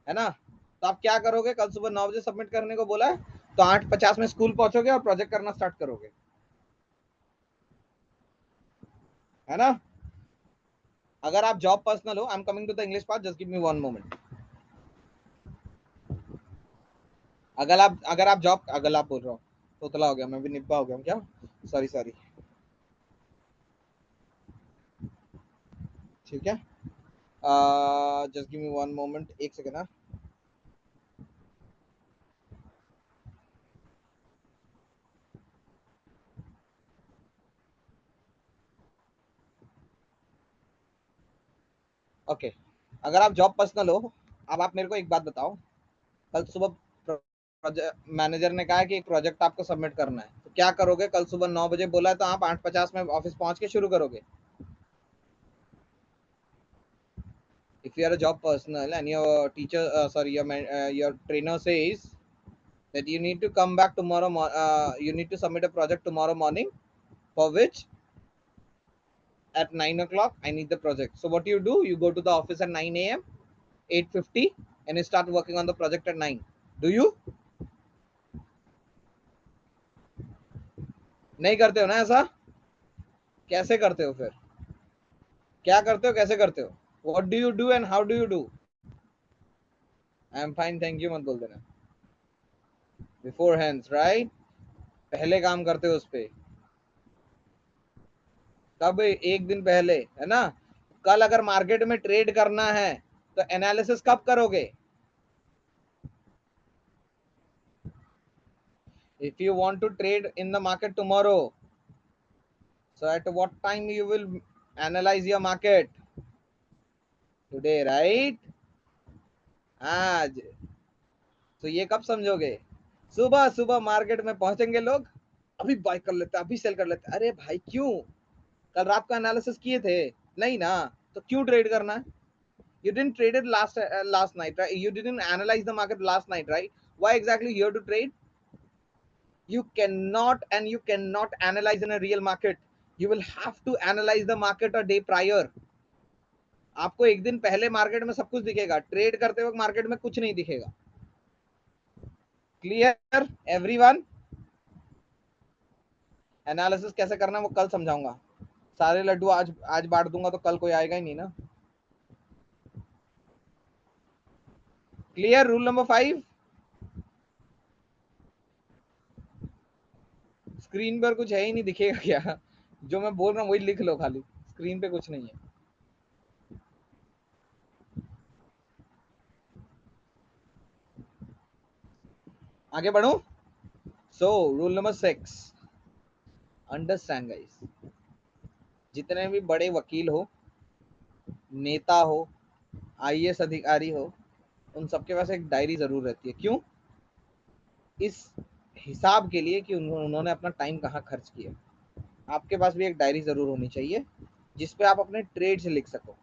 है ना, तो आप क्या करोगे? कल सुबह 9 बजे सबमिट करने को बोला है, तो 8:50 में स्कूल पहुंचोगे और प्रोजेक्ट करना स्टार्ट करोगे, है ना? अगर आप जॉब पर्सनल हो, I am coming to the English part, just give me one moment. अगर आप जॉब, अगर आप बोल रहा हूँ, तोतला हो गया, मैं भी निब्बा हो गया हूँ क्या? Sorry sorry. ठीक है, just give me one moment, एक सेकेंड ना. ओके, अगर आप जॉब पर्सनल हो, अब आप मेरे को एक बात बताओ. कल सुबह मैनेजर ने कहा है कि एक प्रोजेक्ट आपको सबमिट करना है, तो क्या करोगे? कल सुबह 9 बजे बोला है तो आप 8:50 में ऑफिस पहुंच के शुरू करोगे. If you are a job personnel and your teacher, your trainer says that you need to come back tomorrow, you need to submit a project tomorrow morning, for which at 9 o'clock I need the project. So what you do? You go to the office at 9 a.m. 8:50 and you start working on the project at 9. Do you? नहीं करते हो ना ऐसा? कैसे करते हो फिर? क्या करते हो, कैसे करते हो? What do you do and how do you do? I am fine, thank you मत बोल देना. Beforehand, right? पहले काम करते हो उस पे. कब? एक दिन पहले, है ना? कल अगर मार्केट में ट्रेड करना है तो एनालिसिस कब करोगे? If you want to trade in the market tomorrow, so at what time you will analyze your market? Today, right? आज. तो ये कब समझोगे? सुबह सुबह मार्केट में पहुंचेंगे लोग, अभी बाय कर लेते, अभी सेल कर लेते. अरे भाई क्यों? कल रात का एनालिसिस किए थे? नहीं ना, तो क्यों ट्रेड करना है? You didn't trade it last night, right? You didn't analyze the market last night, right? Why exactly you have to trade? You cannot analyze in a real market. You will have to analyze the market a day prior. आपको एक दिन पहले market में सब कुछ दिखेगा, trade करते वक्त मार्केट में कुछ नहीं दिखेगा. Clear everyone? एनालिसिस कैसे करना है वो कल समझाऊंगा. सारे लड्डू आज बांट दूंगा तो कल कोई आएगा ही नहीं ना. क्लियर? Rule number 5. स्क्रीन पर कुछ है ही नहीं, दिखेगा क्या? जो मैं बोल रहा हूँ वही लिख लो, खाली स्क्रीन पे कुछ नहीं है. आगे बढ़ो. So rule number 6, understand guys, जितने भी बड़े वकील हो, नेता हो, आईएएस अधिकारी हो, उन सबके पास एक डायरी जरूर रहती है. क्यों? इस हिसाब के लिए कि उन्होंने अपना टाइम कहाँ खर्च किया. आपके पास भी एक डायरी जरूर होनी चाहिए जिसपे आप अपने ट्रेड से लिख सको.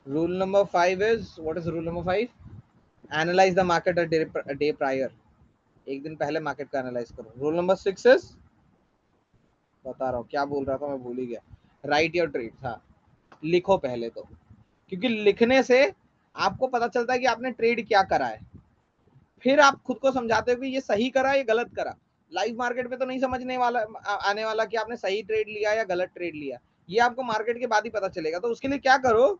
Rule number 5 is, what is rule number 5? Analyse the market a day prior. एक दिन पहले मार्केट का एनालाइज करो. रूल नंबर 6 इज, बता रहा हूँ क्या बोल रहा था मैं भूल ही गया. Right your trade. हाँ, लिखो पहले तो, क्योंकि लिखने से आपको पता चलता है कि आपने ट्रेड क्या करा है. फिर आप खुद को समझाते हो कि ये सही करा, ये गलत करा. लाइव मार्केट में तो नहीं समझने वाला आने वाला कि आपने सही ट्रेड लिया या गलत ट्रेड लिया. ये आपको मार्केट के बाद ही पता चलेगा. तो उसके लिए क्या करो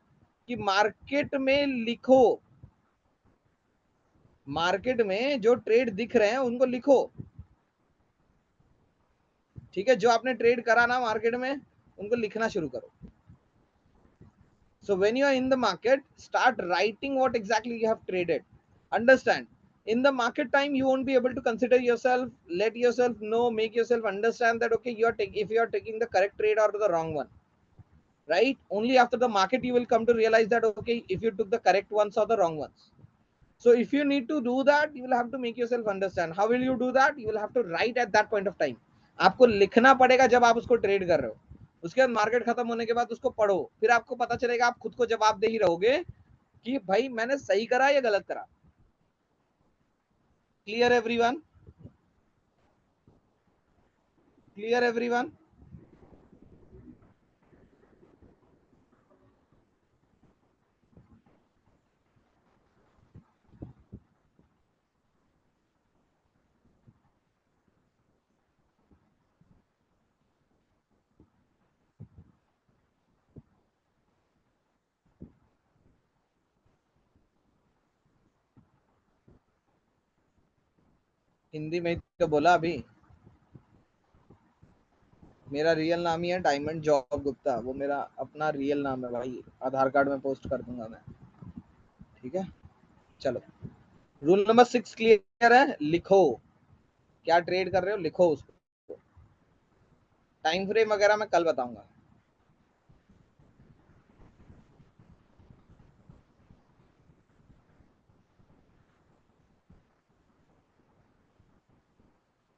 कि मार्केट में लिखो. मार्केट में जो ट्रेड दिख रहे हैं उनको लिखो. ठीक है, जो आपने ट्रेड करा ना मार्केट में, उनको लिखना शुरू करो. So when you are in the market, start writing what exactly you have traded. Understand, in the market time you won't be able to consider yourself, let yourself know, make yourself understand that okay, if you are taking the correct trade or the wrong one, right? Only after the market you will come to realize that okay, if you took the correct ones or the wrong ones. So if you need to do that, you will have to make yourself understand. How will you do that? You will have to write at that point of time. आपको लिखना पड़ेगा जब आप उसको trade कर रहे हो. उसके बाद मार्केट खत्म होने के बाद उसको पढ़ो, फिर आपको पता चलेगा, आप खुद को जवाबदेही रहोगे कि भाई मैंने सही करा या गलत करा. Clear everyone? Clear everyone? Hindi में तो बोला अभी. मेरा रियल नाम ही है डायमंड जॉब गुप्ता. वो मेरा अपना रियल नाम है भाई. आधार कार्ड में पोस्ट कर दूंगा मैं. ठीक है, चलो. रूल नंबर 6 क्लियर है? लिखो क्या ट्रेड कर रहे हो, लिखो उसको. टाइम फ्रेम वगैरह मैं कल बताऊंगा.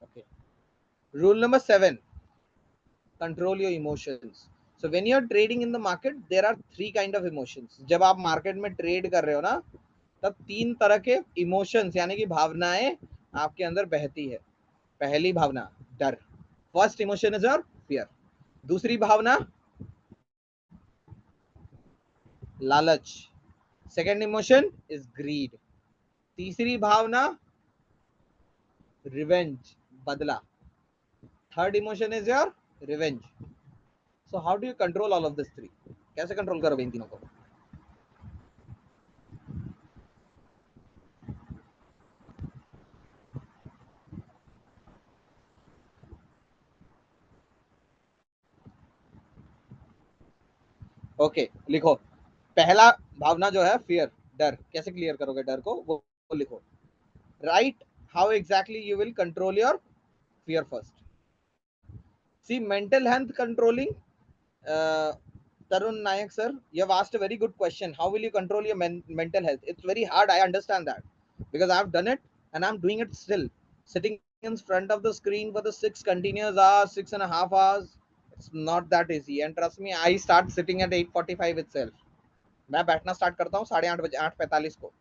Okay. Rule number 7, control your emotions. So when you are trading in the market, there are 3 kind of emotions. जब आप मार्केट में ट्रेड कर रहे हो ना, तब 3 तरह के इमोशंस यानी कि भावनाएं आपके अंदर बहती है. पहली भावना डर. First emotion is your fear. दूसरी भावना लालच. Second emotion is greed. तीसरी भावना रिवेंज, बदला. Third emotion is your revenge. So how do you control all of this three? कैसे कंट्रोल करोगे इन तीनों को? ओके, लिखो. पहला भावना जो है फियर, डर. कैसे क्लियर करोगे डर को, वो लिखो. Right how exactly you will control your fear first. See, mental health controlling, Tarun Nayak sir, you have asked a very good question. How will you control your mental health? It's very hard, I understand that, because I've done it and I'm doing it still. Sitting in front of the screen for the 6 continuous hours, 6.5 hours, it's not that easy. And trust me, I start sitting at 8:45 itself. मैं बैठना start करता हूँ 8:30 बजे, 8:45 को,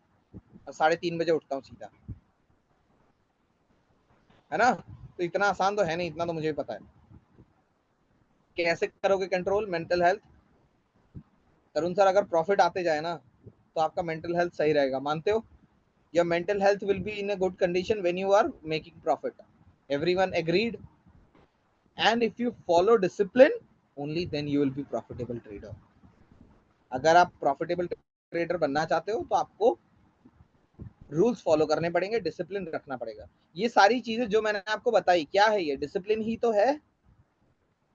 और 3:30 बजे उठता हूँ सीधा, है ना? तो इतना आसान तो है नहीं, इतना तो मुझे भी पता है. कैसे करोगे कंट्रोल मेंटल हेल्थ? तरुण सर, अगर प्रॉफिट आते जाए ना तो आपका मेंटल हेल्थ सही रहेगा, मानते हो? Your mental health will be in a good condition when you are making profit. Everyone agreed? And if you follow discipline, only then you will be profitable trader. अगर आप प्रॉफिटेबल ट्रेडर बनना चाहते हो तो आपको रूल्स फॉलो करने पड़ेंगे, discipline रखना पड़ेगा. ये सारी चीजें जो मैंने आपको बताई, क्या है ये? डिसिप्लिन ही तो है.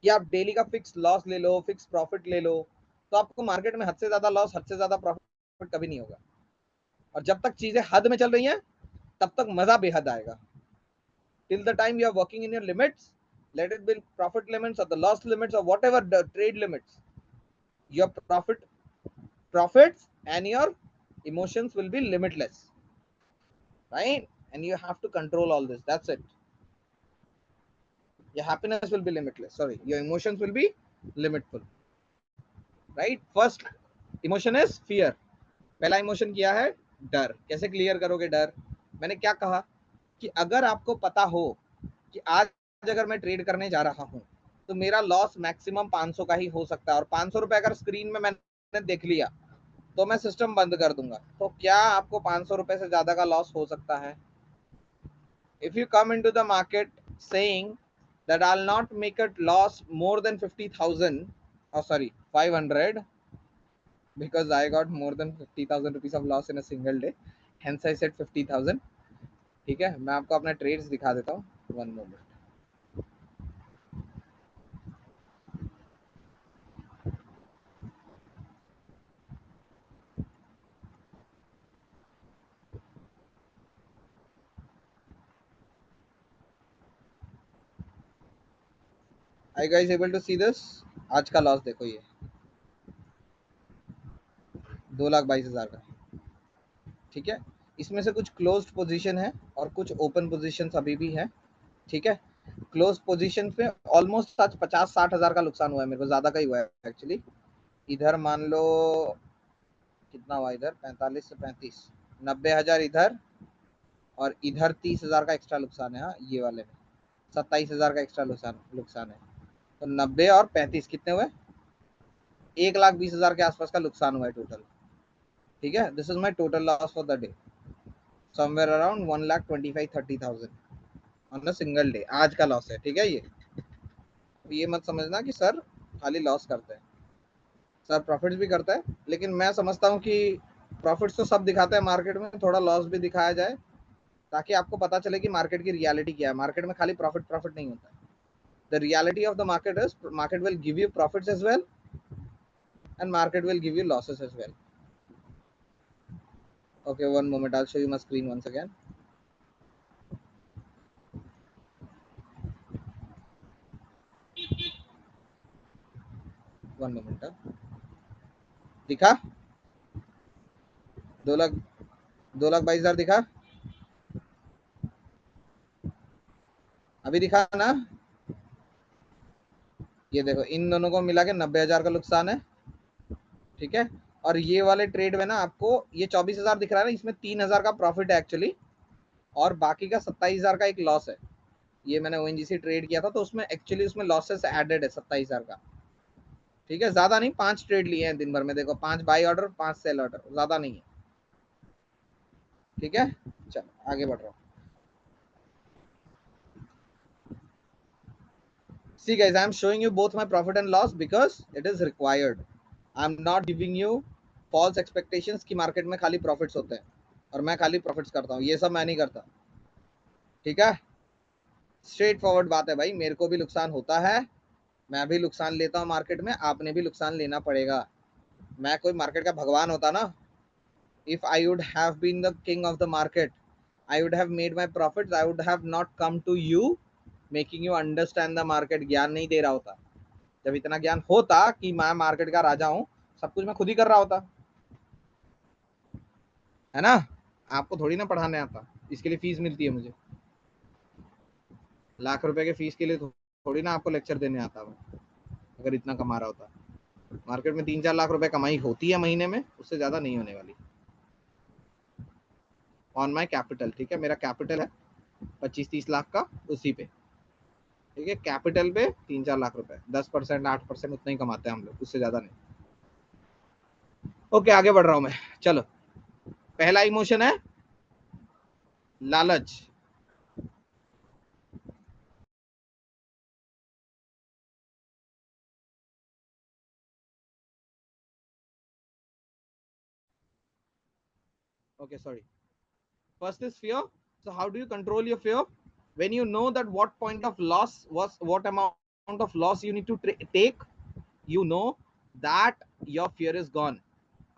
कि आप डेली का फिक्स लॉस ले लो, फिक्स प्रॉफिट ले लो, तो आपको मार्केट में हद से ज्यादा लॉस, हद से ज्यादा प्रॉफिट कभी नहीं होगा. और जब तक चीजें हद में चल रही हैं तब तक मजा बेहद आएगा. till the time you are working in your limits, let it be profit limits or the loss limits or whatever the trade limits, your profits and your emotions will be limitless, right? And you have to control all this. That's it. Your happiness will be limitless, sorry, your emotions will be limitful, right? First emotion is fear. पहला emotion क्या है? डर. कैसे clear करोगे डर? मैंने क्या कहा कि अगर आपको पता हो कि आज अगर मैं ट्रेड करने जा रहा हूं तो मेरा लॉस मैक्सिमम 500 का ही हो सकता है, और 500 रुपए अगर स्क्रीन में मैंने देख लिया तो मैं सिस्टम बंद कर दूंगा, तो क्या आपको 500 रुपए से ज्यादा का लॉस हो सकता है? If you come into the market saying that I'll not make it loss more than 50,000, or sorry 500, because I got more than 50,000 rupees of loss in a single day, hence I said 50,000. ठीक है, मैं आपको अपना trades दिखा देता हूँ. One moment. Are you guys able to see this? आज का लॉस देखो, ये 2,22,000 का. ठीक है, इसमें से कुछ क्लोज्ड पोजीशन है और कुछ ओपन पोजीशंस अभी भी है. ठीक है, क्लोज पोजीशन पे ऑलमोस्ट आज 50-60 हज़ार का नुकसान हुआ है मेरे को, ज्यादा का ही हुआ है एक्चुअली. इधर मान लो कितना हुआ, इधर 45 से 35, 90,000 इधर, और इधर 30,000 का एक्स्ट्रा नुकसान है. हाँ, ये वाले में 27,000 का एक्स्ट्रा नुकसान है. तो 90 और 35 कितने हुए? 1,20,000 के आसपास का नुकसान हुआ है टोटल. ठीक है, this is my total loss for the day, somewhere around 1,25,000-30,000 on a single day. आज का लॉस है. ठीक है, ये मत समझना कि सर खाली लॉस करते हैं. सर प्रॉफिट्स भी करता है, लेकिन मैं समझता हूँ कि प्रॉफिट्स तो सब दिखाते हैं मार्केट में, थोड़ा लॉस भी दिखाया जाए ताकि आपको पता चले कि मार्केट की रियलिटी क्या है. मार्केट में खाली प्रॉफिट नहीं होता है. The reality of the market is market will give you profits as well and market will give you losses as well. Okay, one moment, I'll show you my screen once again. One moment. दिखा? 2,22,000 दिखा? अभी दिखा ना? ये देखो, इन दोनों को मिला के 90,000 का नुकसान है. ठीक है, और ये वाले ट्रेड में ना आपको ये 24,000 दिख रहा है ना, इसमें 3,000 का प्रॉफिट है एक्चुअली, और बाकी का 27,000 का एक लॉस है. ये मैंने ओएनजीसी ट्रेड किया था तो उसमें एक्चुअली उसमें लॉसेस एडेड है 27,000 का. ठीक है, ज्यादा नहीं, 5 ट्रेड लिए हैं दिन भर में, देखो 5 बाई ऑर्डर 5 सेल ऑर्डर, ज्यादा नहीं है। ठीक है, चलो आगे बढ़ रहा हूँ। See guys, I am showing you both my profit and loss because it is required. I am not giving you false expectations कि मार्केट में खाली प्रॉफिट्स होते हैं और मैं खाली प्रॉफिट्स करता हूँ, ये सब मैं नहीं करता। ठीक है, स्ट्रेट फॉरवर्ड बात है भाई, मेरे को भी नुकसान होता है, मैं भी नुकसान लेता हूँ मार्केट में, आपने भी नुकसान लेना पड़ेगा। मैं कोई मार्केट का भगवान होता ना, if I would have been the king of the market, I would have made my profits, I would have not come to you making you understand the market। ज्ञान नहीं दे रहा होता, जब इतना ज्ञान होता कि मैं मार्केट का राजा हूं, सब कुछ मैं खुद ही कर रहा होता, है ना। आपको थोड़ी ना पढ़ाने आता, इसके लिए फीस मिलती है मुझे, लाख रुपए के फीस के लिए थोड़ी ना आपको लेक्चर देने आता मैं। अगर इतना कमा रहा होता, मार्केट में 3-4 लाख रुपए कमाई होती है महीने में, उससे ज्यादा नहीं होने वाली ऑन माई कैपिटल। ठीक है, मेरा कैपिटल है 25-30 लाख का, उसी पे। ठीक है, कैपिटल पे 3-4 लाख रुपए, 10% 8% उतना ही कमाते हैं हम लोग, उससे ज्यादा नहीं। ओके, आगे बढ़ रहा हूं मैं। चलो, पहला इमोशन है लालच। Okay sorry, first is fear. So how do you control your fear? When you know that what point of loss was, what amount of loss you need to take, you know that your fear is gone.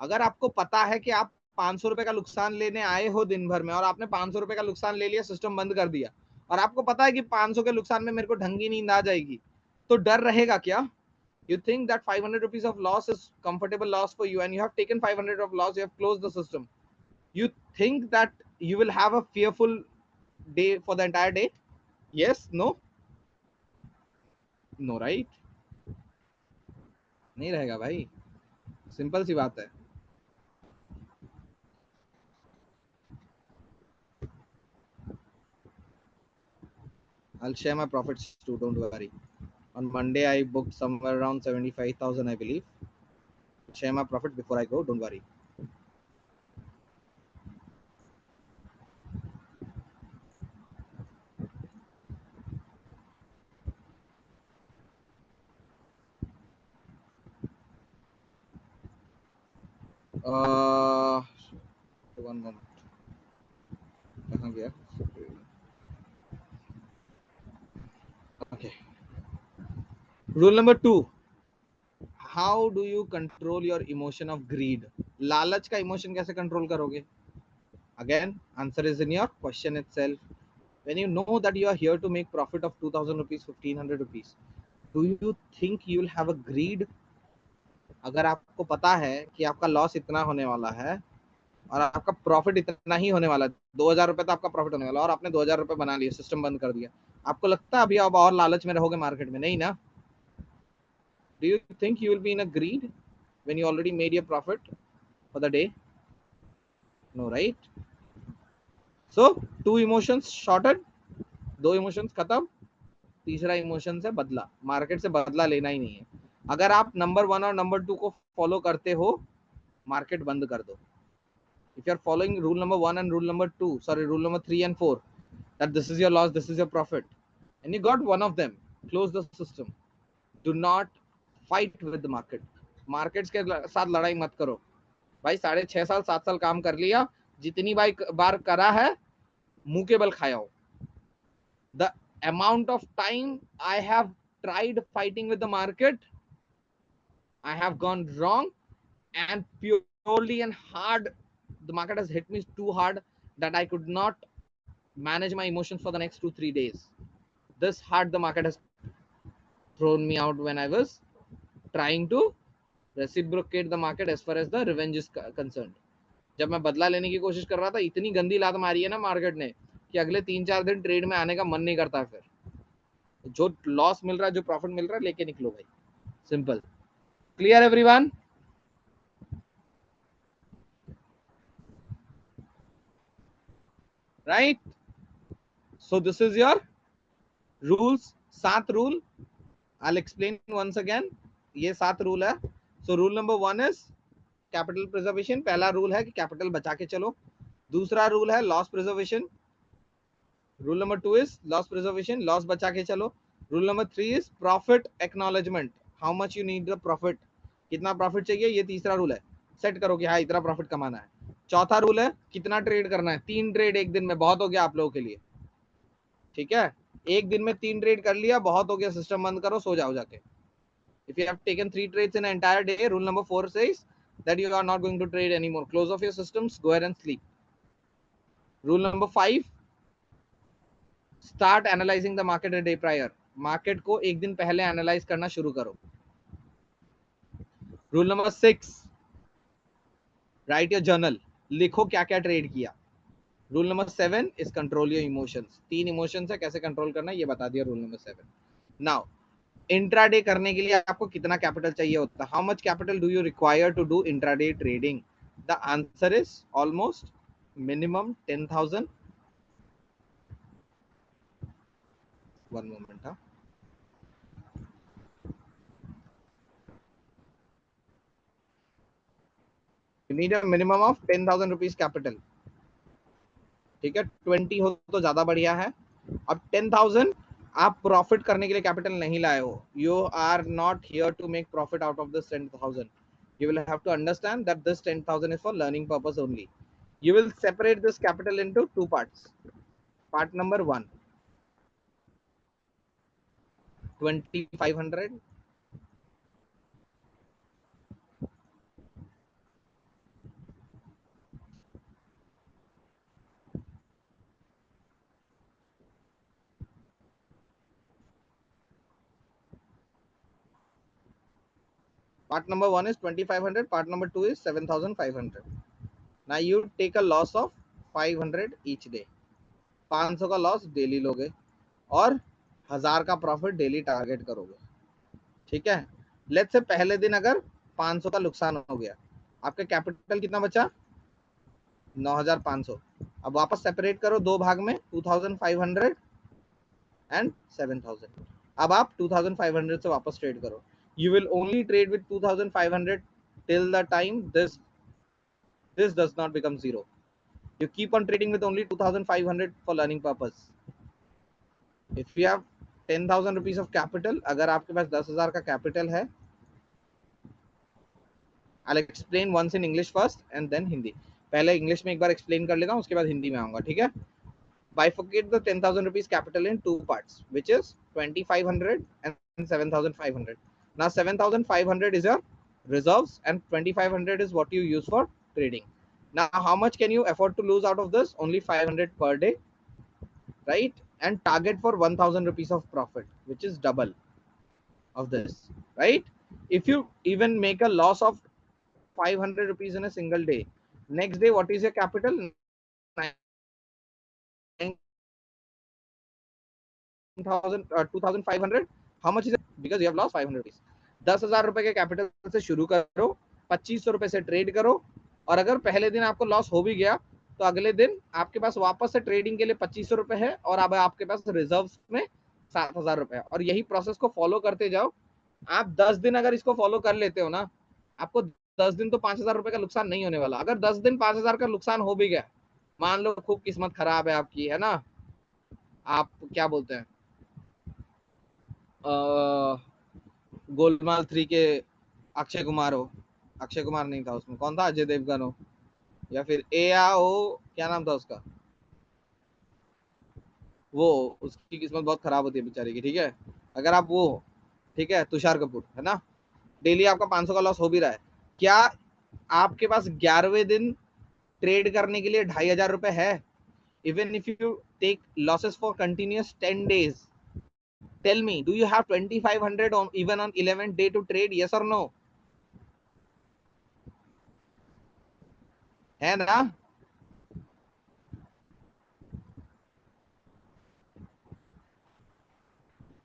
अगर आपको पता है कि आप 500 रुपए का नुकसान लेने आए हो दिन भर में, और आपने 500 रुपए का नुकसान ले लिया, सिस्टम बंद कर दिया, और आपको पता है कि 500 के नुकसान में मेरे को ढंग की नींद आ जाएगी, तो डर रहेगा क्या? You think that 500 rupees of loss is comfortable loss for you, and you have taken 500 of loss, you have closed the system. You think that you will have a fearful day for the entire day? Yes, no? No, right? नहीं रहेगा भाई, simple सी बात है। I'll share my profits too, don't worry. On Monday I booked somewhere around 75,000, I believe. Share my profit before I go, don't worry. One moment. कहाँ गया? Okay. Rule number 2. How do you control your emotion of greed? लालच का emotion कैसे control करोगे? Again, answer is in your question itself. When you know that you are here to make profit of 2,000 rupees, 1,500 rupees, do you think you will have a greed? अगर आपको पता है कि आपका लॉस इतना होने वाला है और आपका प्रॉफिट इतना ही होने वाला है, 2,000 रुपए तो आपका प्रॉफिट होने वाला है, और आपने 2,000 रुपए बना लिए, सिस्टम बंद कर दिया, आपको लगता है अभी आप और लालच में रहोगे मार्केट में? नहीं ना। Do you think you will be in a greed when you already made your profit for the day? No, right? So 2 emotions shorted, 2 emotions खत्म। तीसरा इमोशन है बदला। मार्केट से बदला लेना ही नहीं है। अगर आप नंबर 1 और नंबर 2 को फॉलो करते हो, मार्केट बंद कर दो। If you are following rule number 1 and rule number 2, sorry, rule number 3 and 4, that this is your loss, this is your profit, and you got one of them, close the system. Do not fight with the market. Markets के साथ लड़ाई मत करो भाई। 6.5 साल 7 साल काम कर लिया, जितनी बार करा है मुंह के बल खाया हो। The amount of time I have tried fighting with the market, I have gone wrong, and purely and hard, the market has hit me too hard that I could not manage my emotions for the next 2-3 days. This hard the market has thrown me out when I was trying to reciprocate the market as far as the revenge is concerned. जब मैं बदला लेने की कोशिश कर रहा था, इतनी गंदी लात मारी है ना मार्केट ने कि अगले 3-4 दिन ट्रेड में आने का मन नहीं करता। फिर जो लॉस मिल रहा है, जो प्रॉफिट मिल रहा है, लेके निकलो भाई। Simple. Clear everyone? Right? So this is your rules, 7 rule. I'll explain once again. ये 7 रूल है. So rule number 1 is capital preservation. पहला रूल है कि कैपिटल बचा के चलो. दूसरा रूल है loss preservation. Rule number 2 is loss preservation, loss बचा के चलो. Rule number 3 is profit acknowledgement, how much you need the profit, कितना प्रॉफिट चाहिए. ये तीसरा रूल है, सेट करो कि हाँ इतना प्रॉफिट कमाना है. चौथा रूल है कितना ट्रेड करना है. 3 ट्रेड एक दिन में बहुत हो गया आप लोगों के लिए. ठीक है, एक दिन में 3 ट्रेड कर लिया, बहुत हो गया, सिस्टम बंद करो, सो जाओ जाके. If you have taken 3 trades in an entire day, rule number 4 says that you are not going to trade anymore. Close off your systems, go ahead and sleep. Rule number 5, start analyzing the market a day prior. Market को एक दिन पहले analyse करना शुरू करो. Rule number 6, right your journal, लिखो क्या क्या ट्रेड किया. Rule number 7 is control your emotions. 3 emotions है, कैसे कंट्रोल करना है ये बता दिया रूल नंबर 7. नाउ इंट्राडे करने के लिए आपको कितना कैपिटल चाहिए होता है. How much capital do you require to do intraday trading. The answer is almost minimum 10,000. One moment. You need a minimum of 10,000 rupees capital. ठीक है, 20 हो तो ज्यादा बढ़िया है. अब 10,000 आप प्रॉफिट करने के लिए कैपिटल नहीं लाए हो. You are not here to make profit out of this 10,000. You will have to understand that this 10,000 is for learning purpose only. You will separate this capital into 2 parts. Part number 1, 2,500. Part number 1 is 2,500. Part number 2 is 7,500. Now you take a loss of 500 each day. 500 का loss daily लोगे और 1000 का profit daily target करोगे. ठीक है, let's say पहले दिन अगर 500 का नुकसान हो गया, आपका कैपिटल कितना बचा, 9,500. अब वापस सेपरेट करो दो भाग में, 2,500 एंड 7,000. अब आप 2,500 से वापस ट्रेड करो. You will only trade with 2,500 till the time this does not become zero. You keep on trading with only 2,500 for learning purpose. If you have 10,000 rupees of capital, अगर आपके पास 10,000 का कैपिटल है, I'll explain once in English first and then Hindi. पहले English में एक बार explain कर लेता हूँ, उसके बाद हिंदी में आऊंगा. ठीक है, bifurcate the 10,000 rupees capital in 2 parts, which is 2,500 and 7,500. Now 7,500 is your reserves and 2,500 is what you use for trading. Now how much can you afford to lose out of this? Only 500 per day, right? And target for 1,000 rupees of profit, which is double of this, right? If you even make a loss of 500 rupees in a single day, next day what is your capital? 2,500. How much is it? Because you have lost 500 rupees. 10,000 रुपए के capital से शुरू करो, 2,500 रुपए से trade करो, और अगर पहले दिन आपको लॉस हो भी गया तो अगले दिन आपके पास वापस से ट्रेडिंग के लिए 2,500 रुपए है और अब आपके पास रिजर्व में 7,000 रुपए है. और यही प्रोसेस को फॉलो करते जाओ. आप 10 दिन अगर इसको फॉलो कर लेते हो ना, आपको 10 दिन तो 5,000 रुपए का नुकसान नहीं होने वाला. अगर 10 दिन 5,000 का नुकसान हो भी गया, मान लो खूब किस्मत खराब है आपकी, है ना, आप क्या बोलते हैं, गोलमाल 3 के अक्षय कुमार हो, अक्षय कुमार नहीं था उसमें, कौन था, अजय देवगन हो, या फिर हो, क्या नाम था उसका, वो, उसकी किस्मत बहुत खराब होती है बेचारे की. ठीक है, अगर आप वो, ठीक है, तुषार कपूर, है ना, डेली आपका 500 का लॉस हो भी रहा है, क्या आपके पास 11वें दिन ट्रेड करने के लिए 2,500 रुपए है? Even if you take losses for continuous 10 days, tell me, do you have 2,500 on even on 11th day to trade? Yes or no? है ना?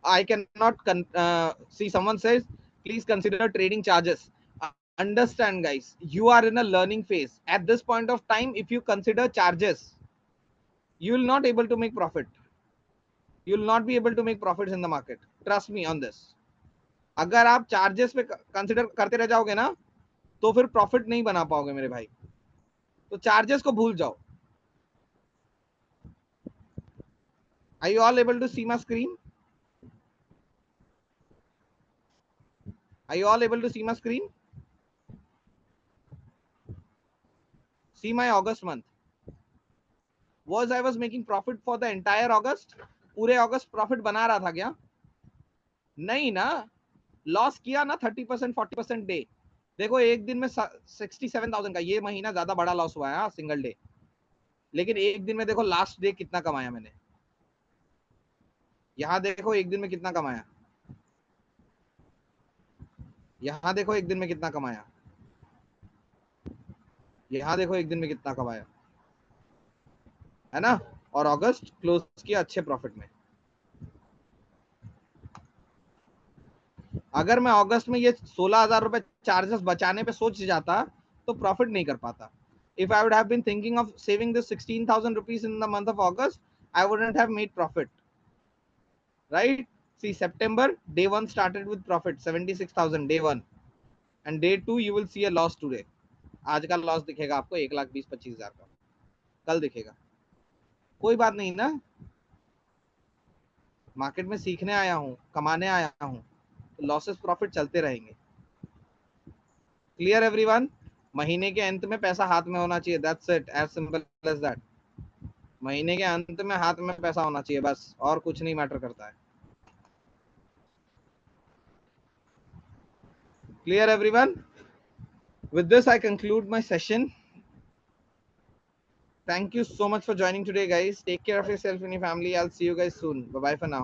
I cannot see someone says please consider trading charges. Understand guys, you are in a learning phase. At this point of time, if you consider charges, you will not able to make profit. You will not be able to make profits in the market. Trust me on this. अगर आप charges पे consider करते रह जाओगे ना तो फिर profit नहीं बना पाओगे मेरे भाई, तो चार्जेस को भूल जाओ। Are you all able to see my screen? Are you all able to see my screen? See my August month. I was making profit for the entire August? पूरे अगस्त प्रॉफिट बना रहा था क्या? नहीं ना, लॉस किया ना 30% 40% डे। देखो एक दिन में 67,000 का ये महीना ज्यादा बड़ा लॉस हुआ है सिंगल डे, लेकिन एक दिन में देखो लास्ट डे कितना कमाया मैंने। यहां देखो एक दिन में कितना कमाया, यहां देखो एक दिन में कितना कमाया, यहां देखो एक दिन में कितना कमाया, है ना। और अगस्त क्लोज किया अच्छे प्रॉफिट में। अगर मैं अगस्त में ये 16,000 रुपए चार्जेस बचाने पे सोच जाता तो प्रॉफिट नहीं कर पाता। If I would have been thinking of saving this 16,000 rupees in the month of August, I wouldn't have made profit, right? See, September day 1 started with profit 76,000 day 1, and day 2 you will see a loss today. आज का loss दिखेगा आपको 1,20,25,000 का, कल दिखेगा। कोई बात नहीं ना, मार्केट में सीखने आया हूँ, कमाने आया हूँ, तो लॉसेस प्रॉफिट चलते रहेंगे। Clear everyone? महीने के अंत में पैसा हाथ में होना चाहिए, that's it, as simple as that. महीने के अंत में हाथ में पैसा होना चाहिए, बस, और कुछ नहीं मैटर करता है। Clear everyone? With this I conclude my session. Thank you so much for joining today, guys. Take care of yourself and your family. I'll see you guys soon. Bye bye for now.